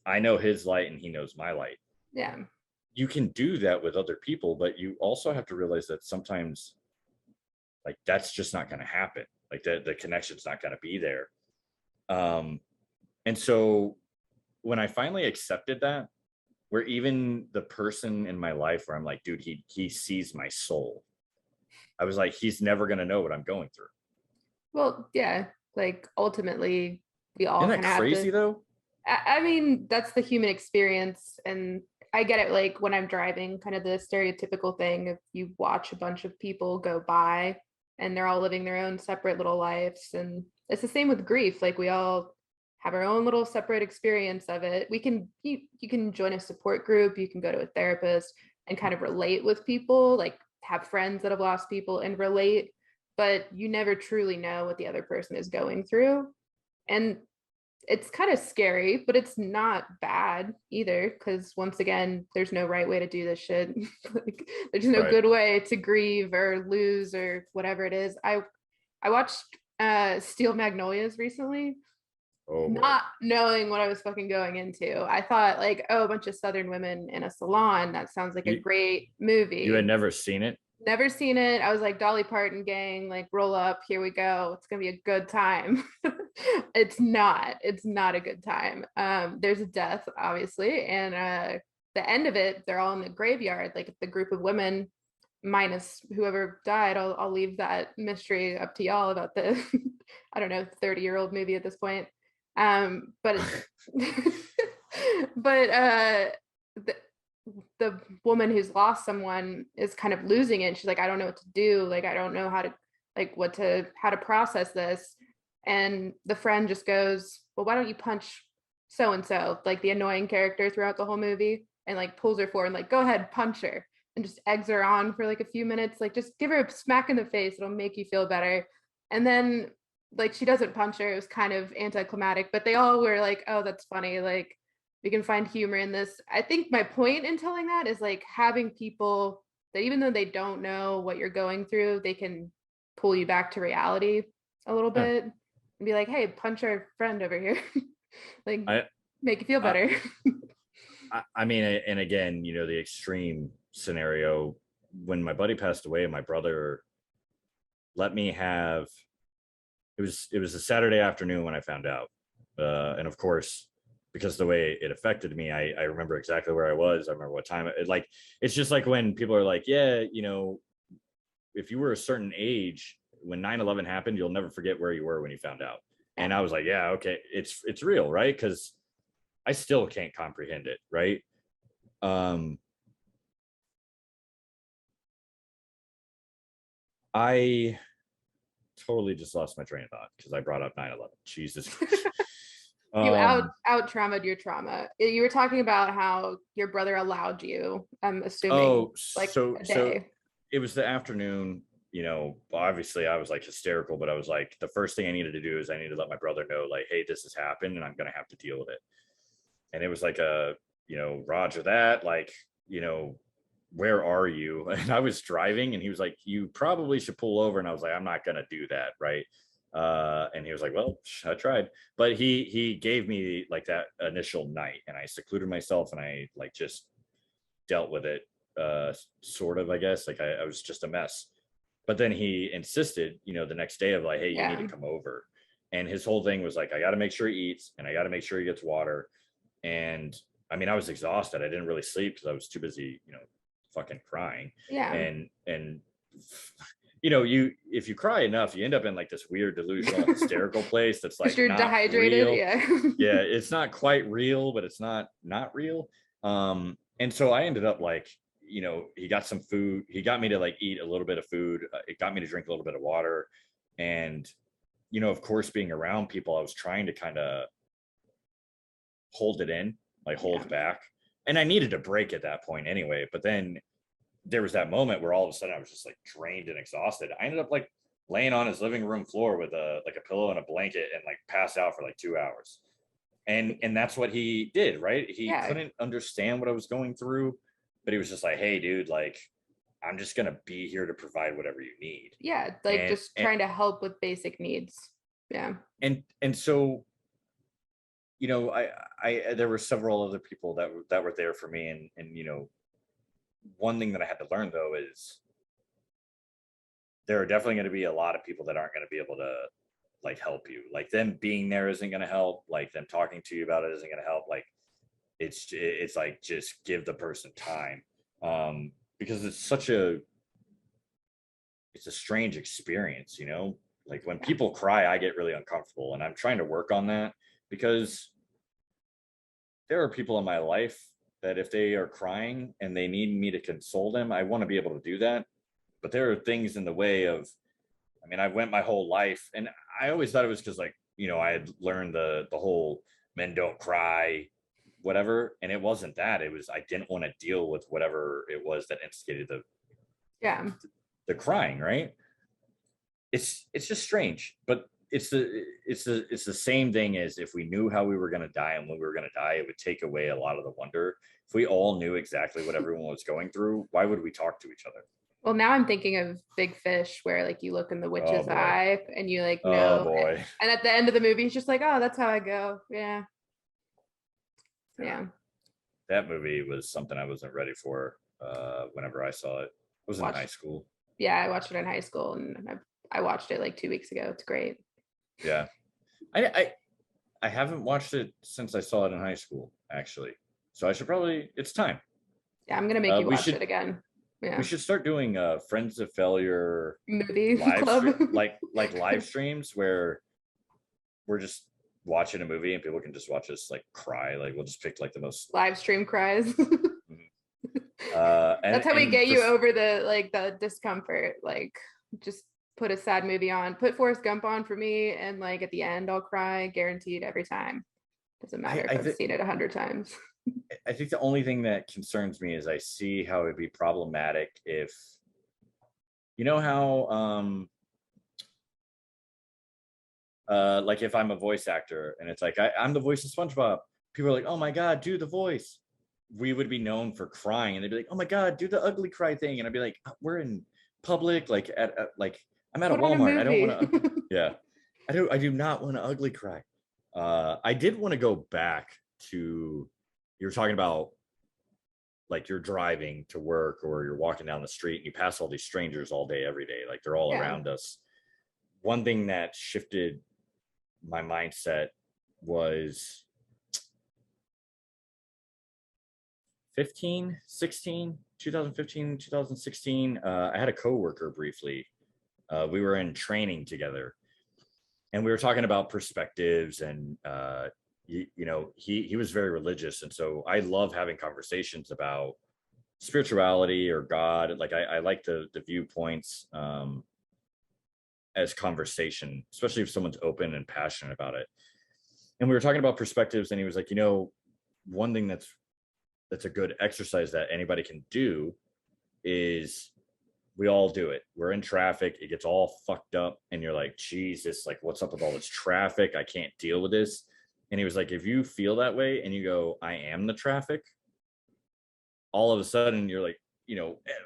I know his light and he knows my light. Yeah. You can do that with other people, but you also have to realize that sometimes like that's just not going to happen. Like the connection's not going to be there. And so when I finally accepted that, where even the person in my life where I'm like, dude, he sees my soul, I was like, he's never going to know what I'm going through. Well, yeah, like ultimately we all Isn't kind that of have crazy to. though? I mean, that's the human experience, and I get it. Like when I'm driving, kind of the stereotypical thing if you watch a bunch of people go by and they're all living their own separate little lives, and it's the same with grief. Like we all have our own little separate experience of it. You can join a support group, you can go to a therapist and kind of relate with people, like have friends that have lost people and relate, but you never truly know what the other person is going through. And it's kind of scary, but it's not bad either. Because once again, there's no right way to do this shit. Like, there's no Right. good way to grieve or lose or whatever it is. I watched Steel Magnolias recently, Oh boy. not knowing what I was fucking going into. I thought like, oh, a bunch of Southern women in a salon. That sounds like a You great you had movie. never seen it? Never seen it. I was like, Dolly Parton gang, like roll up, here we go. It's gonna be a good time. It's not. It's not a good time. There's a death, obviously, and the end of it, they're all in the graveyard, like the group of women, minus whoever died. I'll leave that mystery up to y'all about the I don't know, 30-year-old movie at this point. But but the, the woman who's lost someone is kind of losing it. She's like, I don't know what to do. Like, I don't know how to, like, how to process this. And the friend just goes, well, why don't you punch so and so, like the annoying character throughout the whole movie, and like pulls her forward and like, go ahead, punch her, and just eggs her on for like a few minutes, like just give her a smack in the face, it'll make you feel better. And then like she doesn't punch her. It was kind of anticlimactic, but they all were like, oh, that's funny, like we can find humor in this. I think my point in telling that is like having people that even though they don't know what you're going through, they can pull you back to reality a little Huh. bit and be like, hey, punch our friend over here. Like I, make you feel I better. I mean, and again, you know, the extreme scenario when my buddy passed away, my brother let me have it was a Saturday afternoon when I found out. And of course, because the way it affected me, I remember exactly where I was. I remember what time like, it's just like when people are like, yeah, you know, if you were a certain age, when 9/11 happened, you'll never forget where you were when you found out. And I was like, yeah, okay, it's real, right? Because I still can't comprehend it, right? I totally just lost my train of thought because I brought up 9/11. Jesus Christ. You Um, out traumaed your trauma. You were talking about how your brother allowed you, I'm assuming, oh, like so a so day. it was the afternoon, you know, obviously I was like hysterical, but I was like, the first thing I needed to do is I need to let my brother know, like, hey, this has happened and I'm gonna have to deal with it. And it was like you know, Roger that, like, you know, where are you? And I was driving and he was like, you probably should pull over. And I was like, I'm not gonna do that, right? And he was like, well, I tried. But he gave me like that initial night, and I secluded myself, and I like just dealt with it, sort of, I guess. Like I was just a mess. But then he insisted, the next day of like, hey, you need to Yeah. come over. And his whole thing was like, I got to make sure he eats, and I got to make sure he gets water. And I mean, I was exhausted. I didn't really sleep because I was too busy, fucking crying. Yeah. And you if you cry enough, you end up in like this weird delusional hysterical place that's Because like you're not dehydrated. real. Yeah. Yeah, it's not quite real, but it's not real. And so I ended up like, he got some food. He got me to like eat a little bit of food. It got me to drink a little bit of water. And, of course, being around people, I was trying to kind of hold it in, like hold back. And I needed a break at that point anyway. But then there was that moment where all of a sudden I was just like drained and exhausted. I ended up like laying on his living room floor with a pillow and a blanket and like passed out for like 2 hours. And that's what he did, right? He Yeah. couldn't understand what I was going through, but he was just like, hey dude, like I'm just gonna be here to provide whatever you need. Yeah, like And just trying to help with basic needs. Yeah. and so I there were several other people that were there for me, and one thing that I had to learn though is there are definitely going to be a lot of people that aren't going to be able to like help you. Like them being there isn't going to help. Like them talking to you about it isn't going to help. Like it's like just give the person time, because it's a strange experience. Like when people cry, I get really uncomfortable, and I'm trying to work on that because there are people in my life that if they are crying and they need me to console them, I want to be able to do that. But there are things in the way of, I mean, I went my whole life, and I always thought it was because like, I had learned the whole men don't cry, whatever. And it wasn't that. It was, I didn't want to deal with whatever it was that instigated the crying, right? It's just strange, but it's the same thing as if we knew how we were going to die and when we were going to die, it would take away a lot of the wonder. If we all knew exactly what everyone was going through, why would we talk to each other? Well, now I'm thinking of Big Fish, where like you look in the Oh witch's boy. eye and you like Oh know, boy. and at the end of the movie, he's just like, oh, that's how I go. Yeah. Yeah. That movie was something I wasn't ready for whenever I saw it. I was in high school. Yeah, I watched it in high school, and I watched it like 2 weeks ago. It's great. Yeah. I haven't watched it since I saw it in high school, actually. So I should probably, it's time. Yeah, I'm gonna make you watch it again. Yeah. We should start doing Friends of Failure movie live club. like live streams where we're just watching a movie and people can just watch us like cry. Like we'll just pick like the most live stream cries. and That's how we get you over the discomfort. Like just put a sad movie on, put Forrest Gump on for me, and like at the end I'll cry, guaranteed every time. Doesn't matter if I've seen it 100 times. I think the only thing that concerns me is I see how it'd be problematic if, how like if I'm a voice actor and it's like I'm the voice of SpongeBob, people are like, oh my god, do the voice. We would be known for crying, and they'd be like, oh my god, do the ugly cry thing, and I'd be like, we're in public, like at like I'm at a Walmart. I don't want to. Yeah, I do not want to ugly cry. I did want to go back to, you were talking about like you're driving to work or you're walking down the street and you pass all these strangers all day, every day, like they're all around us. One thing that shifted my mindset was 2015, 2016. I had a coworker briefly. We were in training together and we were talking about perspectives, and he was very religious, and so I love having conversations about spirituality or God. Like I like the viewpoints as conversation, especially if someone's open and passionate about it. And we were talking about perspectives, and he was like, one thing that's a good exercise that anybody can do is, we all do it. We're in traffic, it gets all fucked up, and you're like, Jesus, like what's up with all this traffic? I can't deal with this. And he was like, if you feel that way and you go, I am the traffic, all of a sudden you're like,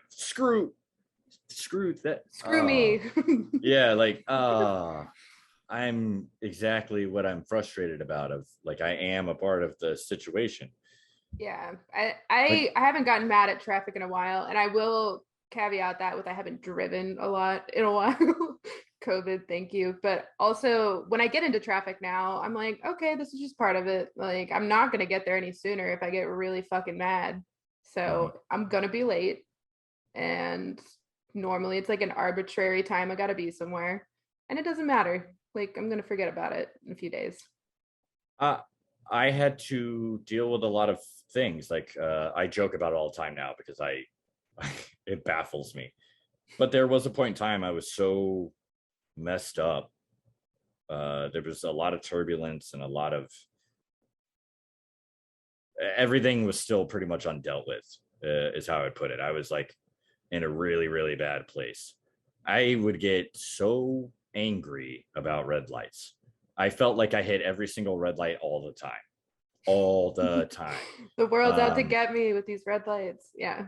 screw that. Screw me. Yeah, like I'm exactly what I'm frustrated about. Of like, I am a part of the situation. Yeah. Like, I haven't gotten mad at traffic in a while, and I will caveat that with I haven't driven a lot in a while. COVID, thank you. But also when I get into traffic now, I'm like, okay, this is just part of it. Like I'm not gonna get there any sooner if I get really fucking mad. mhm. So I'm gonna be late. And normally it's like an arbitrary time I gotta be somewhere. And it doesn't matter. Like I'm gonna forget about it in a few days. uh, I had to deal with a lot of things. Like, I joke about it all the time now because it baffles me. But there was a point in time I was so messed up. There was a lot of turbulence and a lot of everything was still pretty much undealt with, is how I would put it. I was like in a really, really bad place. I would get so angry about red lights. I felt like I hit every single red light all the time, all the time. The world's out to Um, get me with these red lights. Yeah.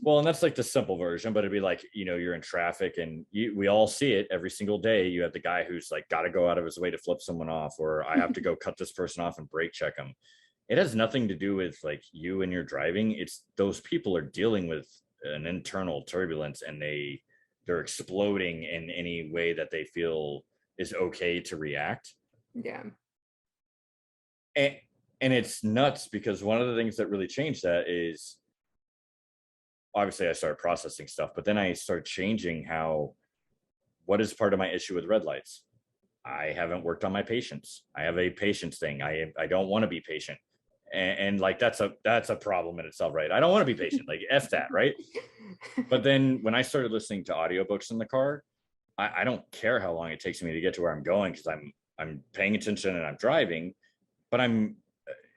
well, and that's like the simple version, but it'd be like, you're in traffic and we all see it every single day. You have the guy who's like got to go out of his way to flip someone off, or I have to go cut this person off and brake check them. It has nothing to do with like you and your driving. It's those people are dealing with an internal turbulence, and they're exploding in any way that they feel is okay to react. Yeah. And, and it's nuts because one of the things that really changed that is obviously I started processing stuff, but then I started changing what is part of my issue with red lights. I haven't worked on my patience. I have a patience thing. I don't want to be patient. And like that's a problem in itself, right? I don't want to be patient. Like F that, right? But then when I started listening to audiobooks in the car, I don't care how long it takes me to get to where I'm going because I'm paying attention and I'm driving. But I'm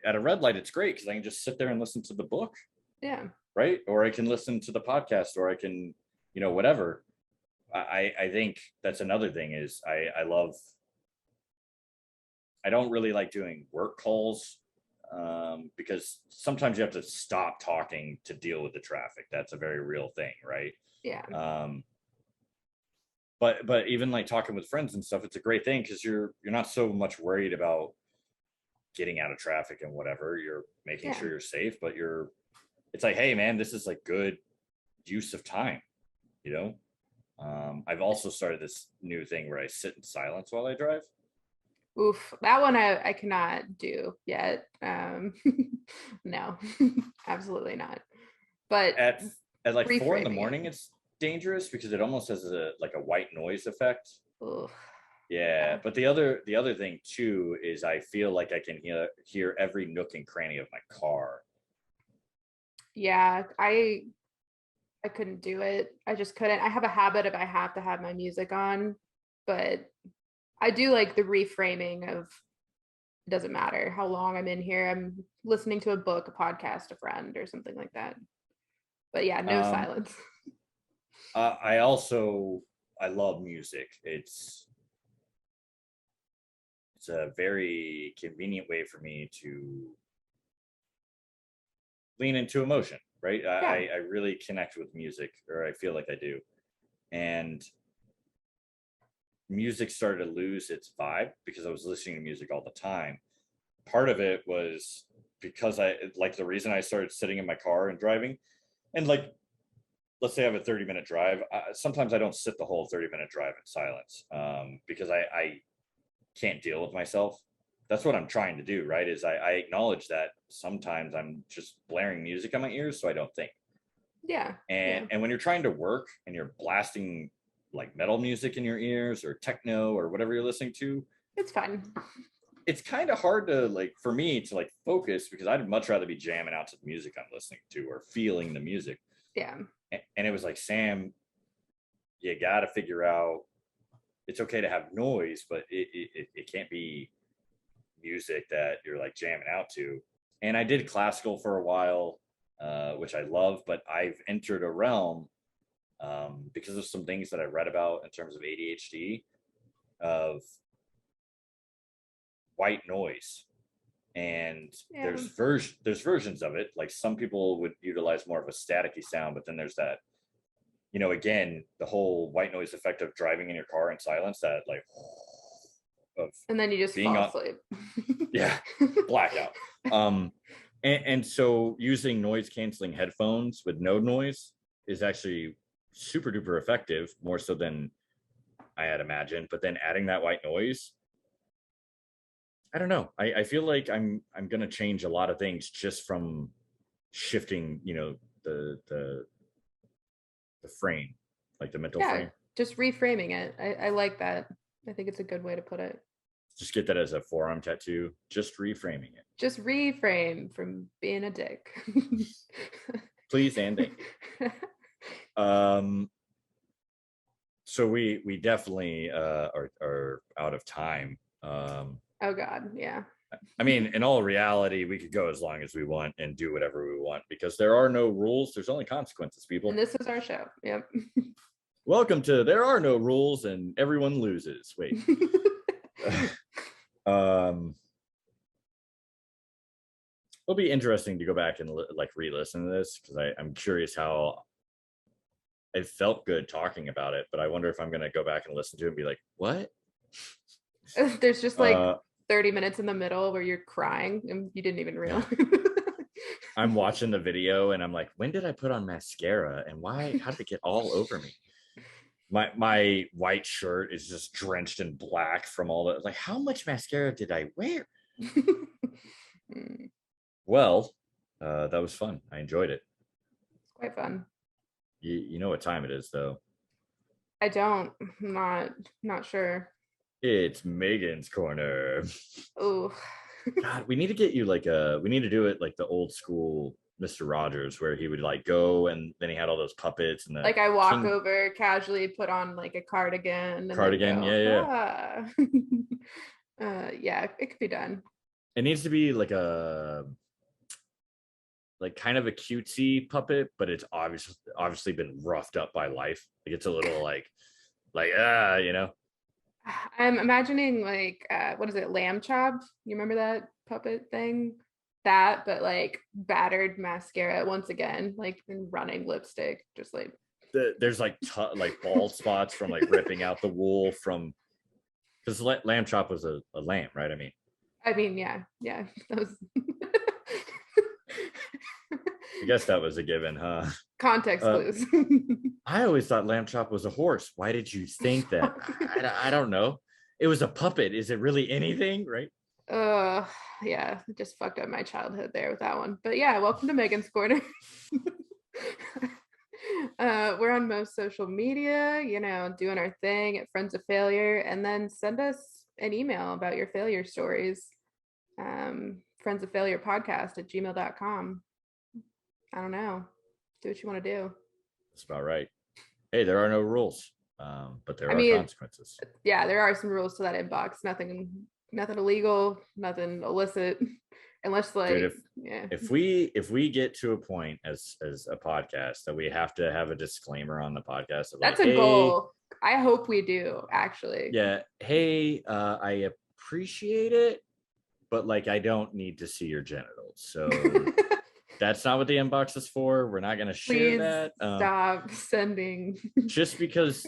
at a red light, it's great because I can just sit there and listen to the book, Yeah. right? Or I can listen to the podcast, or I can, whatever. I think that's another thing is I don't really like doing work calls, because sometimes you have to stop talking to deal with the traffic. That's a very real thing, right? Yeah. Um, but even like talking with friends and stuff, it's a great thing because you're not so much worried about getting out of traffic and whatever. You're making Yeah. sure you're safe, but it's like, hey man, this is like good use of time, you know? I've also started this new thing where I sit in silence while I drive. Oof, that one I cannot do yet. No, absolutely not. But At at like 4 in the morning, reframing it. it's dangerous because it almost has a white noise effect. Oof, Yeah, yeah. but the other thing too is I feel like I can hear every nook and cranny of my car. Yeah, I couldn't do it. I just couldn't. I have a habit of I have to have my music on, but I do like the reframing of it doesn't matter how long I'm in here. I'm listening to a book, a podcast, a friend, or something like that. But yeah, no Um, silence. I love music. It's a very convenient way for me to lean into emotion, right? Yeah. I really connect with music, or I feel like I do. And music started to lose its vibe because I was listening to music all the time. Part of it was because the reason I started sitting in my car and driving, and like, let's say I have a 30-minute drive. Sometimes I don't sit the whole 30-minute drive in silence, because I can't deal with myself. That's what I'm trying to do, right? Is I acknowledge that sometimes I'm just blaring music on my ears so I don't think. Yeah. And Yeah. and when you're trying to work and you're blasting like metal music in your ears or techno or whatever you're listening to, It's fun. it's kind of hard to like for me to like focus because I'd much rather be jamming out to the music I'm listening to or feeling the music. Yeah. And it was like, Sam, you got to figure out it's okay to have noise, but it can't be music that you're like jamming out to. And I did classical for a while, which I love, but I've entered a realm, because of some things that I read about in terms of ADHD, of white noise. And Yeah. there's versions of it. Like some people would utilize more of a staticky sound, but then there's that, again, the whole white noise effect of driving in your car in silence, that like of And then you just being fall on, asleep. yeah, blackout. And so using noise canceling headphones with no noise is actually super duper effective, more so than I had imagined. But then adding that white noise, I don't know. I feel like I'm gonna change a lot of things just from shifting, the frame, like the mental Yeah, frame. just reframing it. I like that. I think it's a good way to put it. Just get that as a forearm tattoo. Just reframing it. Just reframe from being a dick. Please and thank you. So we definitely are out of time. Oh God, yeah. I mean, in all reality, we could go as long as we want and do whatever we want because there are no rules. There's only consequences, people. And this is our show. Yep. Welcome to There Are No Rules and Everyone Loses. Wait. It'll be interesting to go back and re-listen to this because I'm curious how it felt good talking about it, but I wonder if I'm going to go back and listen to it and be like, what? There's just 30 minutes in the middle where you're crying and you didn't even realize. I'm watching the video and I'm like, when did I put on mascara and how did it get all over me? My white shirt is just drenched in black from all the, like, how much mascara did I wear? Well, that was fun. I enjoyed it. It's quite fun. You know what time it is, though? I don't. I'm not sure. It's Megan's Corner. Oh. God, we need to get you we need to do it like the old school Mr. Rogers, where he would go and then he had all those puppets and I walk over casually, put on a cardigan. Cardigan, yeah. Yeah, it could be done. It needs to be kind of a cutesy puppet, but it's obviously been roughed up by life. It's a little I'm imagining what is it, lamb chop? You remember that puppet thing? That, but battered mascara once again, and running lipstick, just there's bald spots from ripping out the wool from, because lamb chop was a lamb, right? I mean, yeah, that was I guess that was a given, huh? Context clues. I always thought lamb chop was a horse. Why did you think that? I don't know. It was a puppet. Is it really anything, right? Yeah, just fucked up my childhood there with that one. But yeah, welcome to Megan's Corner. We're on most social media, doing our thing at Friends of Failure, and then send us an email about your failure stories. friendsoffailurepodcast@gmail.com. I don't know. Do what you want to do. That's about right. Hey, there are no rules, but there are consequences. Yeah, there are some rules to that inbox. Nothing illegal, nothing illicit, unless Dude, if we get to a point as a podcast that we have to have a disclaimer on the podcast of that's a goal. I hope we do, actually. Yeah. Hey, I appreciate it, but I don't need to see your genitals. So that's not what the inbox is for. We're not going to share that. Stop sending. Just because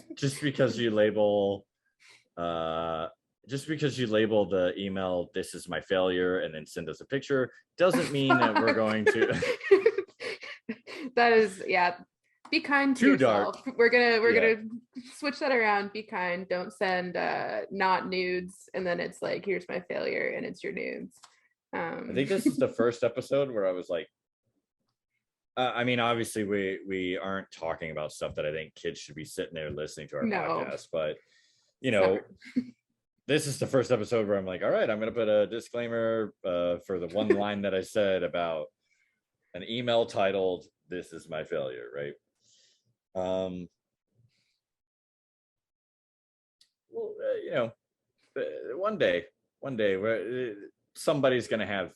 you label the email, "This is my failure," and then send us a picture, doesn't mean that we're going to. That is, yeah. Be kind to yourself. Dark. We're gonna switch that around. Be kind. Don't send not nudes, and then it's here's my failure, and it's your nudes. I think this is the first episode where I was like, obviously we aren't talking about stuff that I think kids should be sitting there listening to our podcast, but this is the first episode where I'm like, all right, I'm going to put a disclaimer for the one line that I said about an email titled "This is my failure," right? Well, one day where somebody's going to have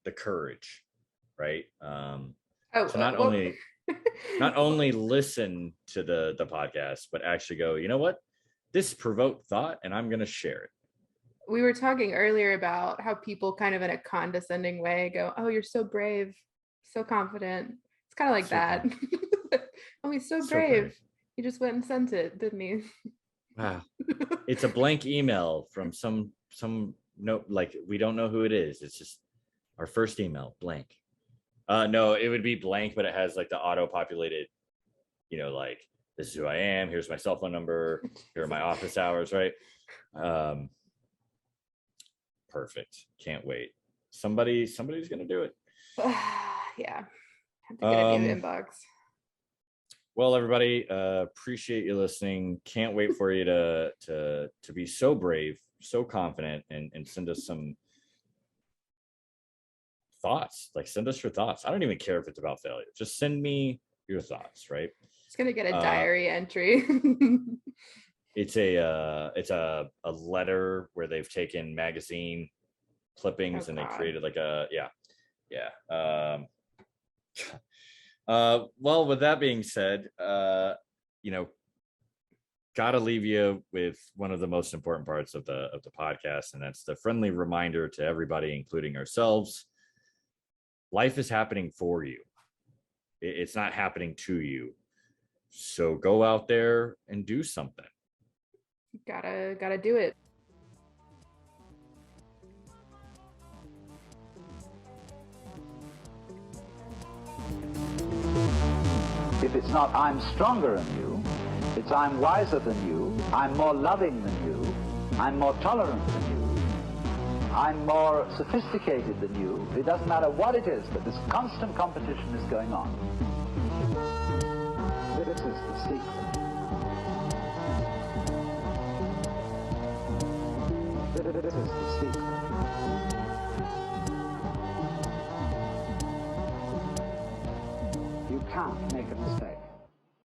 the courage, right? To not only listen to the podcast, but actually go, you know what? This provoked thought, and I'm going to share it. We were talking earlier about how people kind of in a condescending way go, "Oh, you're so brave, so confident." It's kind of like that. Oh, he's so brave. He just went and sent it, didn't he? Wow. It's a blank email from some no, like we don't know who it is. It's just our first email, blank. No, it would be blank, but it has like the auto-populated, like this is who I am, here's my cell phone number, here are my office hours, right? Perfect. Can't wait. Somebody's gonna do it. Yeah. Have to get a new inbox. Well, everybody, appreciate you listening. Can't wait for you to be so brave, so confident, and send us some thoughts. Like, send us your thoughts. I don't even care if it's about failure. Just send me your thoughts, right? It's gonna get a diary entry. It's a letter where they've taken magazine clippings and they created like well, with that being said, gotta leave you with one of the most important parts of the podcast, and that's the friendly reminder to everybody, including ourselves. Life is happening for you. It's not happening to you. So go out there and do something. Gotta do it. If it's not I'm stronger than you, it's I'm wiser than you, I'm more loving than you, I'm more tolerant than you, I'm more sophisticated than you. It doesn't matter what it is, but this constant competition is going on. This is the secret. This is the secret. You can't make a mistake.